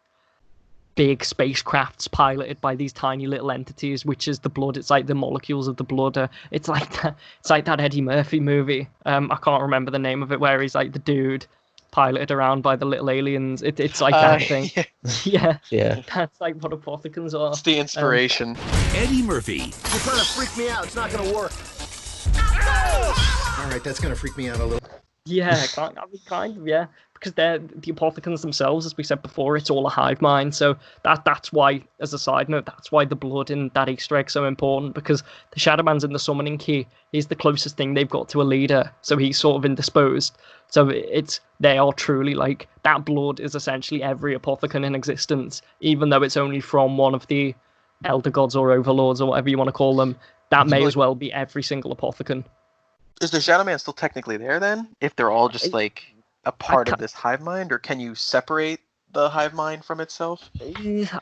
big spacecrafts piloted by these tiny little entities, which is the blood. It's like the molecules of the blood. It's like that Eddie Murphy movie. I can't remember the name of it, where he's like the dude piloted around by the little aliens. It's like that thing. Yeah. That's like what apothecans are. It's the inspiration. Eddie Murphy. You're trying to freak me out. It's not going to work. All right, that's going to freak me out a little. Yeah, kind of, yeah. Because they're the apothecans themselves, as we said before, it's all a hive mind. So that's why, as a side note, that's why the blood in that Easter egg is so important, because the Shadowman's in the summoning key. He's the closest thing they've got to a leader, so he's sort of indisposed. So they are truly like, that blood is essentially every apothecan in existence, even though it's only from one of the elder gods or overlords or whatever you want to call them. That may as well be every single apothecan. Is the Shadow Man still technically there then? If they're all just like a part of this hive mind, or can you separate the hive mind from itself?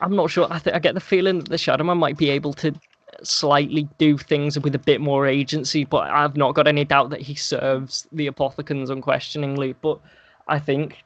I'm not sure. I get the feeling that the Shadow Man might be able to slightly do things with a bit more agency, but I've not got any doubt that he serves the Apothicons unquestioningly. But I think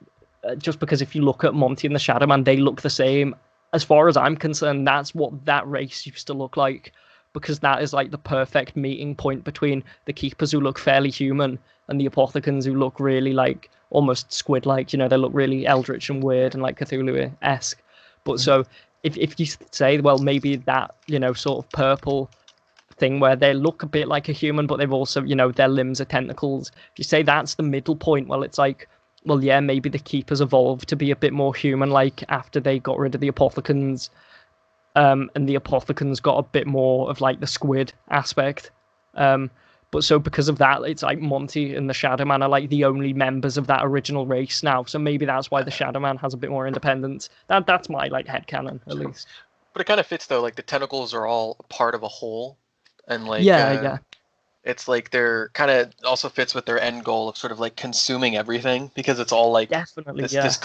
just because if you look at Monty and the Shadow Man, they look the same. As far as I'm concerned, that's what that race used to look like, because that is like the perfect meeting point between the Keepers, who look fairly human, and the Apothicons, who look really like almost squid-like. You know, they look really eldritch and weird and like Cthulhu-esque. But so if you say, well, maybe that, you know, sort of purple thing where they look a bit like a human, but they've also, you know, their limbs are tentacles. If you say that's the middle point, well, it's like, well, yeah, maybe the Keepers evolved to be a bit more human-like after they got rid of the Apothicons. And the Apothicons got a bit more of like the squid aspect. But so because of that, it's like Monty and the Shadow Man are like the only members of that original race now. So maybe that's why the Shadow Man has a bit more independence. That's my like headcanon, at least. But it kind of fits though. Like the tentacles are all part of a whole, and like yeah. It's like they're kind of also fits with their end goal of sort of like consuming everything, because it's all like definitely this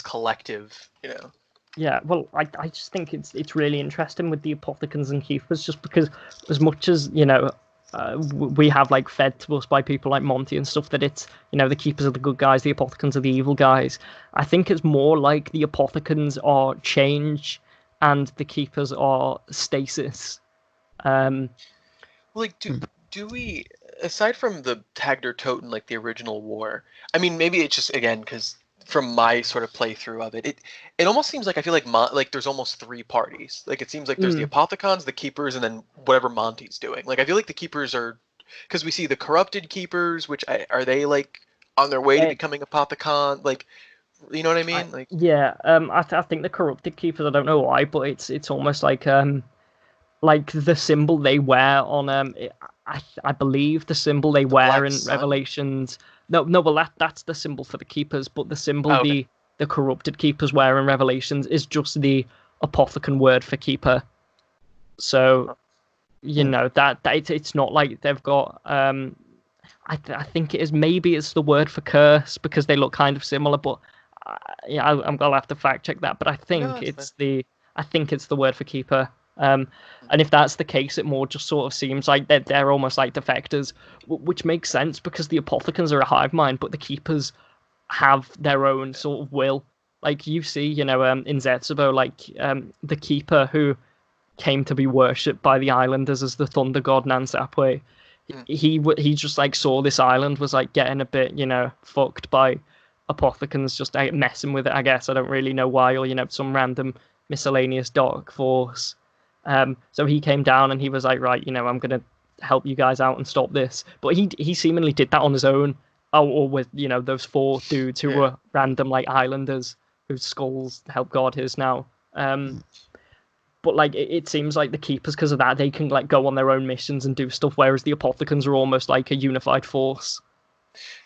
collective, you know. Yeah, well, I just think it's really interesting with the Apothicons and Keepers, just because as much as, you know, we have like fed to us by people like Monty and stuff that it's, you know, the Keepers are the good guys, the Apothicons are the evil guys. I think it's more like the Apothicons are change and the Keepers are stasis. Like, do we, aside from the Tagder Toten, like the original war, I mean, maybe it's just, again, because from my sort of playthrough of it almost seems like I feel like there's almost three parties. Like it seems like there's the Apothicons, the Keepers, and then whatever Monty's doing. Like I feel like the Keepers are, because we see the corrupted Keepers, which are they like on their way to becoming Apothicon? Like, you know what I mean? I think the corrupted Keepers, I don't know why, but it's almost like the symbol they wear on I believe the symbol they wear in Revelations. No, well that's the symbol for the Keepers, but the symbol the corrupted Keepers wear in Revelations is just the Apothicon word for keeper. So, you know, that it's not like they've got I think maybe it's the word for curse, because they look kind of similar, but I'm gonna have to fact check that. But I think it's the word for keeper. And if that's the case, it more just sort of seems like they're almost like defectors, which makes sense because the Apothicons are a hive mind, but the Keepers have their own sort of will. Like you see, you know, in Zetsubo, like the Keeper who came to be worshipped by the islanders as the thunder god Nansapwe, he just like saw this island was like getting a bit, you know, fucked by Apothicons just messing with it, I guess. I don't really know why, or, you know, some random miscellaneous dark force. So he came down and he was like, right, you know, I'm going to help you guys out and stop this. But he seemingly did that on his own, or with, you know, those four dudes who were random like islanders whose skulls help guard his now. But like it seems like the Keepers, because of that, they can like go on their own missions and do stuff, whereas the Apothicons are almost like a unified force.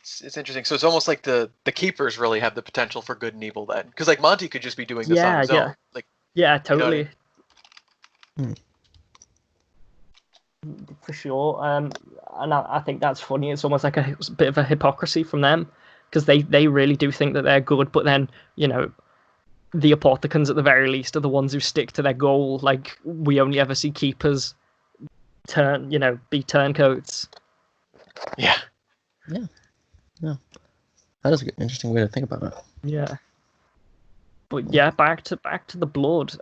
It's interesting. So it's almost like the Keepers really have the potential for good and evil then, because like Monty could just be doing this on his own. Like, totally. You know for sure. And I think that's funny. It's almost like a bit of a hypocrisy from them, because they really do think that they're good, but then, you know, the Apothicons at the very least are the ones who stick to their goal. Like we only ever see Keepers be turncoats. Yeah. That is an interesting way to think about it. Yeah. But yeah, back to the blood.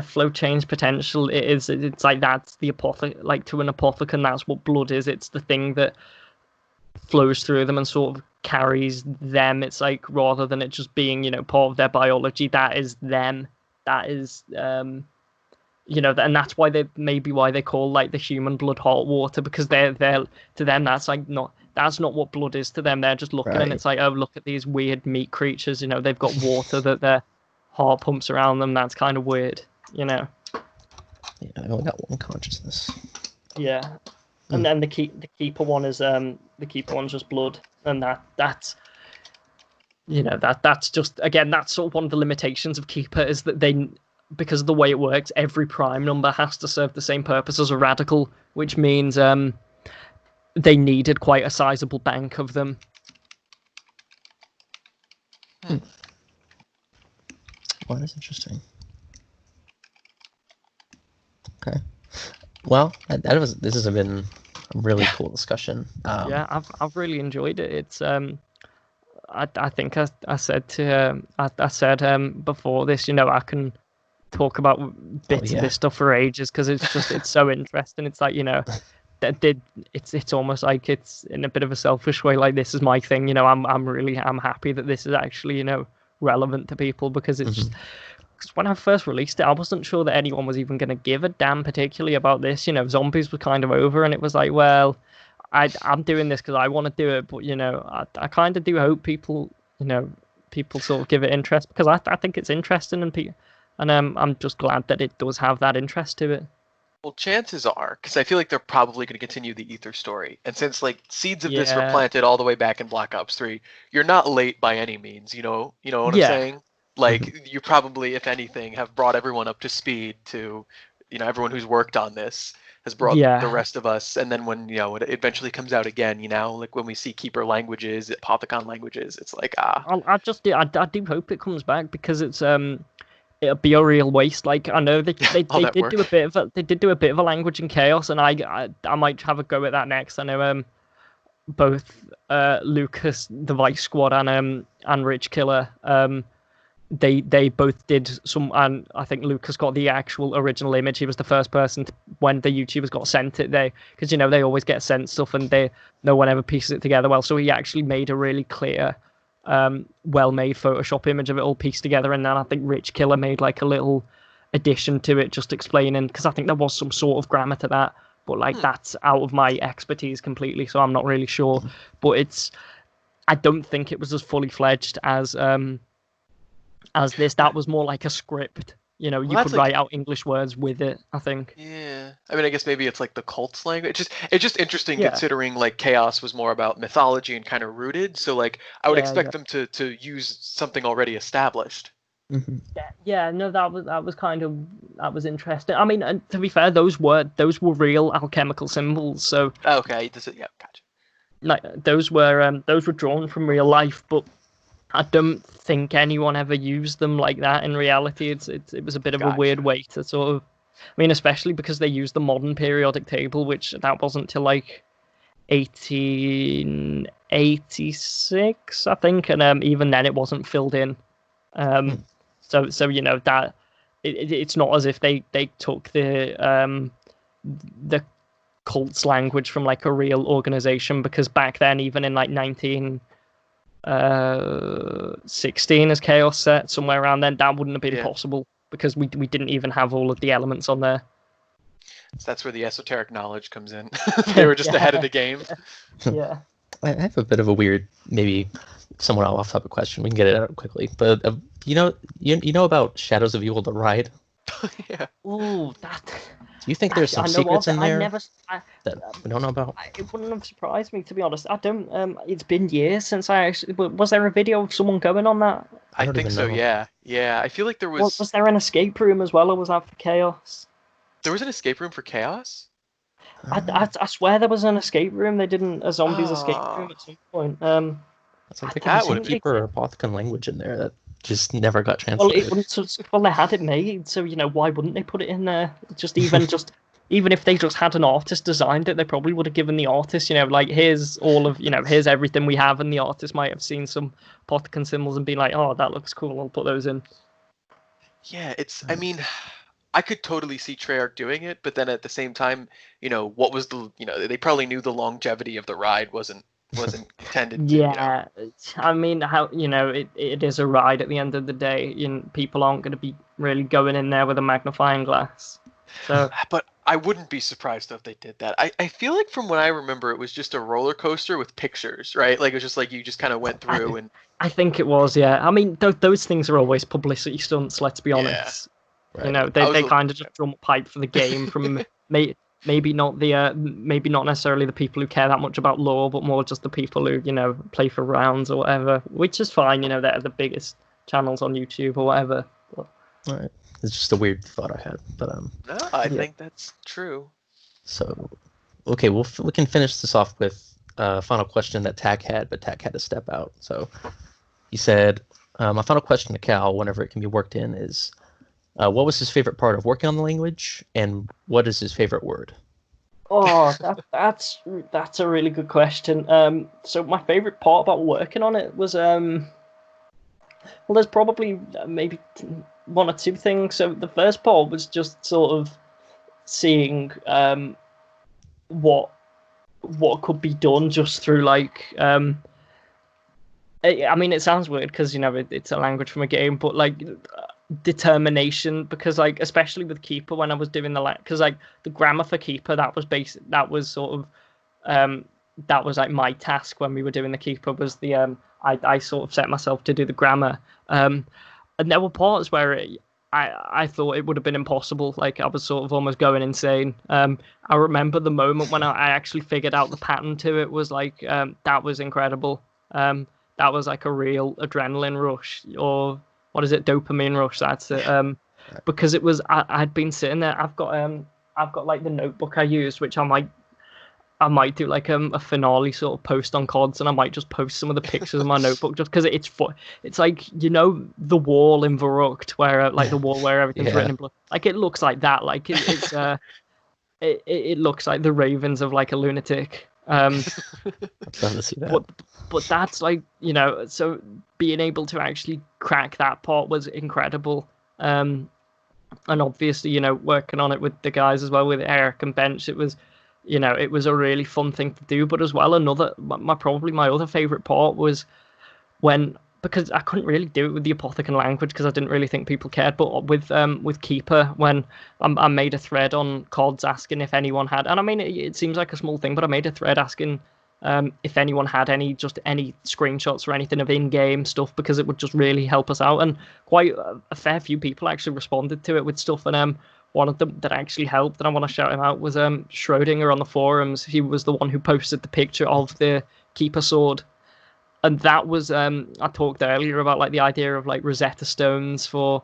Flow change potential. It's like that's the like to an Apothicon, that's what blood is. It's the thing that flows through them and sort of carries them. It's like, rather than it just being, you know, part of their biology, that is them. That is you know, and that's why they call like the human blood hot water, because they're to them that's not what blood is to them. They're just looking and it's like, oh, look at these weird meat creatures, you know, they've got water that their heart pumps around them. That's kind of weird, you know. Yeah, I've only got one consciousness. Yeah. And then the keeper one is the keeper one's just blood, and that's you know, that's just, again, that's sort of one of the limitations of keeper, is that they, because of the way it works, every prime number has to serve the same purpose as a radical, which means they needed quite a sizable bank of them. Well, that's interesting. Okay. Well, this has been a really cool discussion. Yeah, I've really enjoyed it. It's I think I said to I said before this, I can talk about bits of this stuff for ages because it's so interesting. It's like, it's almost like it's in a bit of a selfish way, like this is my thing. I'm happy that this is actually relevant to people, because it's just, cause when I first released it, I wasn't sure that anyone was even going to give a damn particularly about this. Zombies were kind of over, and it was like, well, I'm doing this because I want to do it, but I kind of do hope people sort of give it interest, because I think it's interesting, and I'm just glad that it does have that interest to it. Well, chances are, because I feel like they're probably going to continue the Ether story, and since like seeds of this were planted all the way back in Black Ops 3, you're not late by any means. You know what I'm saying? Like you probably, if anything, have brought everyone up to speed to, everyone who's worked on this has brought the rest of us, and then when it eventually comes out again, like when we see Keeper languages, Apothicon languages, it's like I do hope it comes back, because it's it'll be a real waste. Like, I know they did do a bit of a language in Chaos, and I might have a go at that next. I know both Lucas, the Vice Squad, and Rich Killer, they both did some, and I think Lucas got the actual original image. He was the first person when the YouTubers got sent it, because they always get sent stuff and no one ever pieces it together well. So he actually made a really clear, well-made Photoshop image of it all pieced together, and then I think Rich Killer made like a little addition to it, just explaining, because I think there was some sort of grammar to that, but like that's out of my expertise completely, so I'm not really sure. But I don't think it was as fully fledged as this. That was more like a script. You could write out English words with it, I think. Yeah. I mean, I guess maybe it's like the cult's language. It's just interesting considering like Chaos was more about mythology and kind of rooted. So like I would expect them to use something already established. Yeah, no, that was interesting. I mean, and to be fair, those were real alchemical symbols. So okay, gotcha. Like those were drawn from real life, but I don't think anyone ever used them like that in reality. It was a bit of a weird way to sort of, I mean, especially because they used the modern periodic table, which that wasn't till like 1886, I think, and even then it wasn't filled in. So that it's not as if they took the cult's language from like a real organization, because back then, even in like 1916 as Chaos set, somewhere around then, that wouldn't have been possible, because we didn't even have all of the elements on there. So that's where the esoteric knowledge comes in. They were just ahead of the game. Yeah. I have a bit of a weird, maybe somewhat off-topic question. We can get it out quickly, but you know about Shadows of Evil: The Ride? Yeah. Ooh, that. Do you think there's some secrets in there that we don't know about? It wouldn't have surprised me, to be honest. I don't. It's been years since I actually. Was there a video of someone going on that? I think so. Yeah. I feel like there was. Was there an escape room as well, or was that for Chaos? There was an escape room for Chaos? I swear there was an escape room. They didn't a zombies escape room at some point. So I think there was some Keeper or Apothicon language in there that just never got translated. Well, they had it made, so why wouldn't they put it in there? Even if they just had an artist designed it, they probably would have given the artist, like, here's all of, here's everything we have, and the artist might have seen some Apothicon symbols and been like, oh, that looks cool, I'll put those in. Yeah, I mean, I could totally see Treyarch doing it, but then at the same time, what was they probably knew the longevity of the ride wasn't intended to, I mean, how it is a ride at the end of the day. People aren't going to be really going in there with a magnifying glass. So, but I wouldn't be surprised if they did that. I feel like from what I remember, it was just a roller coaster with pictures, right? Like it was just like you just kind of went through and. I think it was, yeah. I mean, those things are always publicity stunts. Let's be honest. Right. They kind of just drum pipe for the game from maybe not necessarily the people who care that much about lore, but more just the people who play for rounds or whatever, which is fine. They're the biggest channels on YouTube or whatever. But... All right, it's just a weird thought I had, but no, I think that's true. So, okay, we can finish this off with a final question that Tack had, but Tack had to step out. So he said, my final question to Cal, whenever it can be worked in, is what was his favorite part of working on the language, and what is his favorite word? Oh, that's a really good question. So my favorite part about working on it was well, there's probably maybe one or two things. So the first part was just sort of seeing what could be done just through like I mean, it sounds weird because it's a language from a game, but like determination, because like especially with Keeper, when I was doing because like the grammar for Keeper, that was sort of that was like my task when we were doing the Keeper, was the I sort of set myself to do the grammar, and there were parts where I thought it would have been impossible. Like I was sort of almost going insane. I remember the moment when I actually figured out the pattern to it was like that was incredible. That was like a real adrenaline rush, or what is it, dopamine rush? That's it. Because it was I'd been sitting there. I've got like the notebook I used, which I might do like a finale sort of post on CODs, and I might just post some of the pictures of my notebook just because it's like the wall in Verrucht where like the wall where everything's written in blood. Like it looks like that. Like it's it looks like the ravens of like a lunatic. I'd love to see that. But that's like so being able to actually crack that part was incredible. And obviously working on it with the guys as well, with Eric and Bench, it was it was a really fun thing to do. But as well, probably my other favorite part was because I couldn't really do it with the Apothicon language because I didn't really think people cared. But with Keeper, when I made a thread on CODs asking if anyone had, and I mean it seems like a small thing, but I made a thread asking if anyone had any screenshots or anything of in-game stuff, because it would just really help us out. And quite a fair few people actually responded to it with stuff. And one of them that actually helped, and I want to shout him out, was Schrodinger on the forums. He was the one who posted the picture of the Keeper sword. And that was I talked earlier about like the idea of like Rosetta Stones for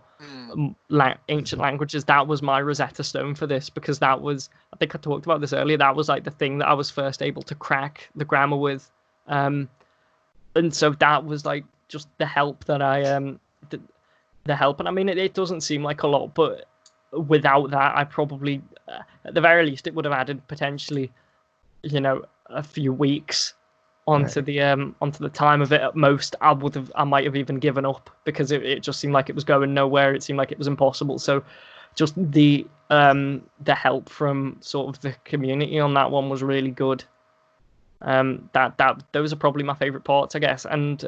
ancient languages. That was my Rosetta Stone for this, because that was, I think I talked about this earlier, that was like the thing that I was first able to crack the grammar with, and so that was like just the help that I the help. And I mean it doesn't seem like a lot, but without that I probably at the very least it would have added potentially a few weeks onto the time of it. At most I might have even given up, because it just seemed like it was going nowhere. It seemed like it was impossible. So just the help from sort of the community on that one was really good. Those are probably my favorite parts, I guess. And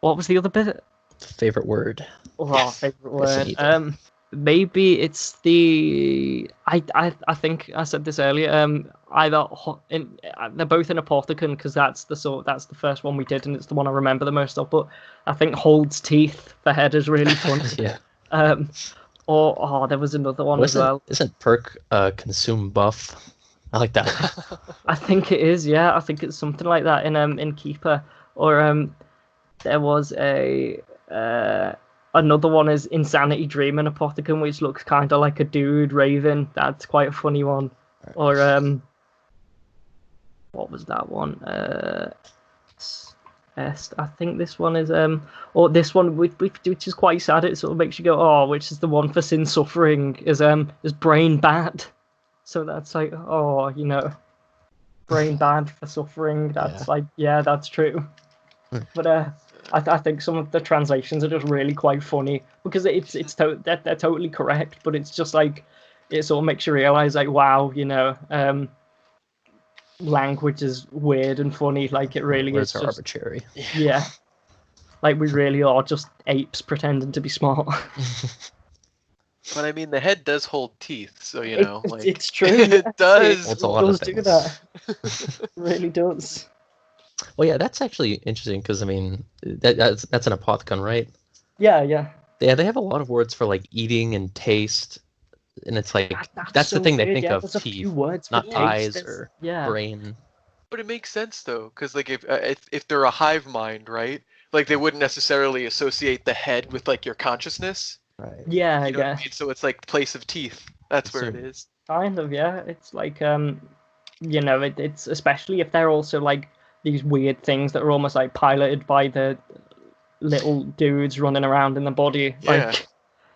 what was the other bit? Favorite word. Oh, favorite word. Maybe it's the I think I said this earlier. They're both in Apothicon, because that's the first one we did, and it's the one I remember the most of. But I think Holds Teeth for head is really fun. Yeah. Or there was another one as well. Isn't perk consume buff? I like that. I think it is. Yeah, I think it's something like that in Keeper. Or there was another one is Insanity Dream in Apothicon, which looks kind of like a dude raving. That's quite a funny one. Or what was that one? I think this one is or this one which is quite sad. It sort of makes you go, oh, which is the one for Sin Suffering, is Brain Bad. So that's like, oh, Brain Bad for suffering. That's that's true. But I think some of the translations are just really quite funny, because they're totally correct, but it's just like it sort of makes you realize like, wow, language is weird and funny. Like it really Words is are just arbitrary. Yeah, like we really are just apes pretending to be smart. But I mean, the head does hold teeth, so like it's true. It does. It's a lot of do things. that. It really does. Well, yeah, that's actually interesting, because I mean that's an Apothicon, right? Yeah. Yeah, they have a lot of words for like eating and taste, and it's like that's so the thing weird. they think Yeah, of, there's a teeth, few words for not taste. eyes There's- or yeah. brain. But it makes sense though, because like if they're a hive mind, right? Like they wouldn't necessarily associate the head with like your consciousness. Right. Yeah, You know what I yeah. mean? So it's like place of teeth. That's where it Assume. is. Kind of, yeah. It's like you know, it's especially if they're also like these weird things that are almost like piloted by the little dudes running around in the body. Yeah.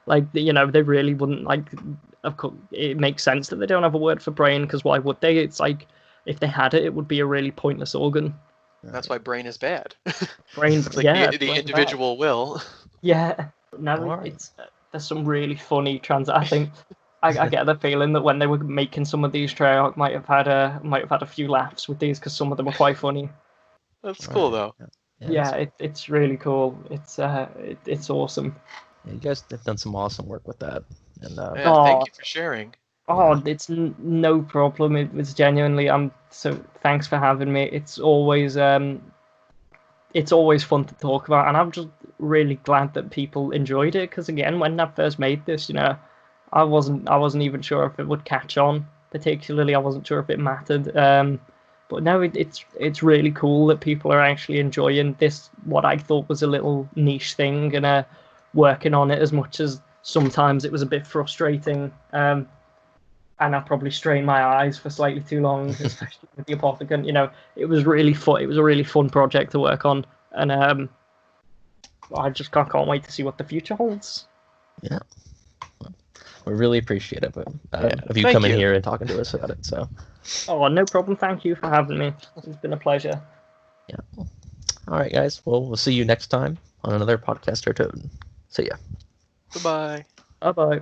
Like you know, they really wouldn't like. Of course, it makes sense that they don't have a word for brain, because why would they? It's like if they had it, it would be a really pointless organ. That's why brain is bad. Brain, It's like yeah, the brain individual will. Yeah, no, Alright. it's there's some really funny I think I get the feeling that when they were making some of these, Treyarch might have had a few laughs with these, because some of them are quite funny. That's cool though. Yeah, it's really cool. It's awesome. Yeah, you guys have done some awesome work with that, and Yeah, thank you for sharing. Oh, it's no problem. It was genuinely. So thanks for having me. It's always fun to talk about, and I'm just really glad that people enjoyed it. Because again, when I first made this, you know, I wasn't even sure if it would catch on. Particularly, I wasn't sure if it mattered. But no, it's really cool that people are actually enjoying this. What I thought was a little niche thing, and working on it as much as sometimes it was a bit frustrating. And I probably strained my eyes for slightly too long, especially with the Apothecant. You know, it was really fun. It was a really fun project to work on, and I just can't wait to see what the future holds. Yeah, we really appreciate it of you thank coming you. here and talking to us about it. So, Oh, no problem. Thank you for having me. It's been a pleasure. yeah. All right, guys. Well, we'll see you next time on another podcast or Toad. See ya. Goodbye. Bye bye.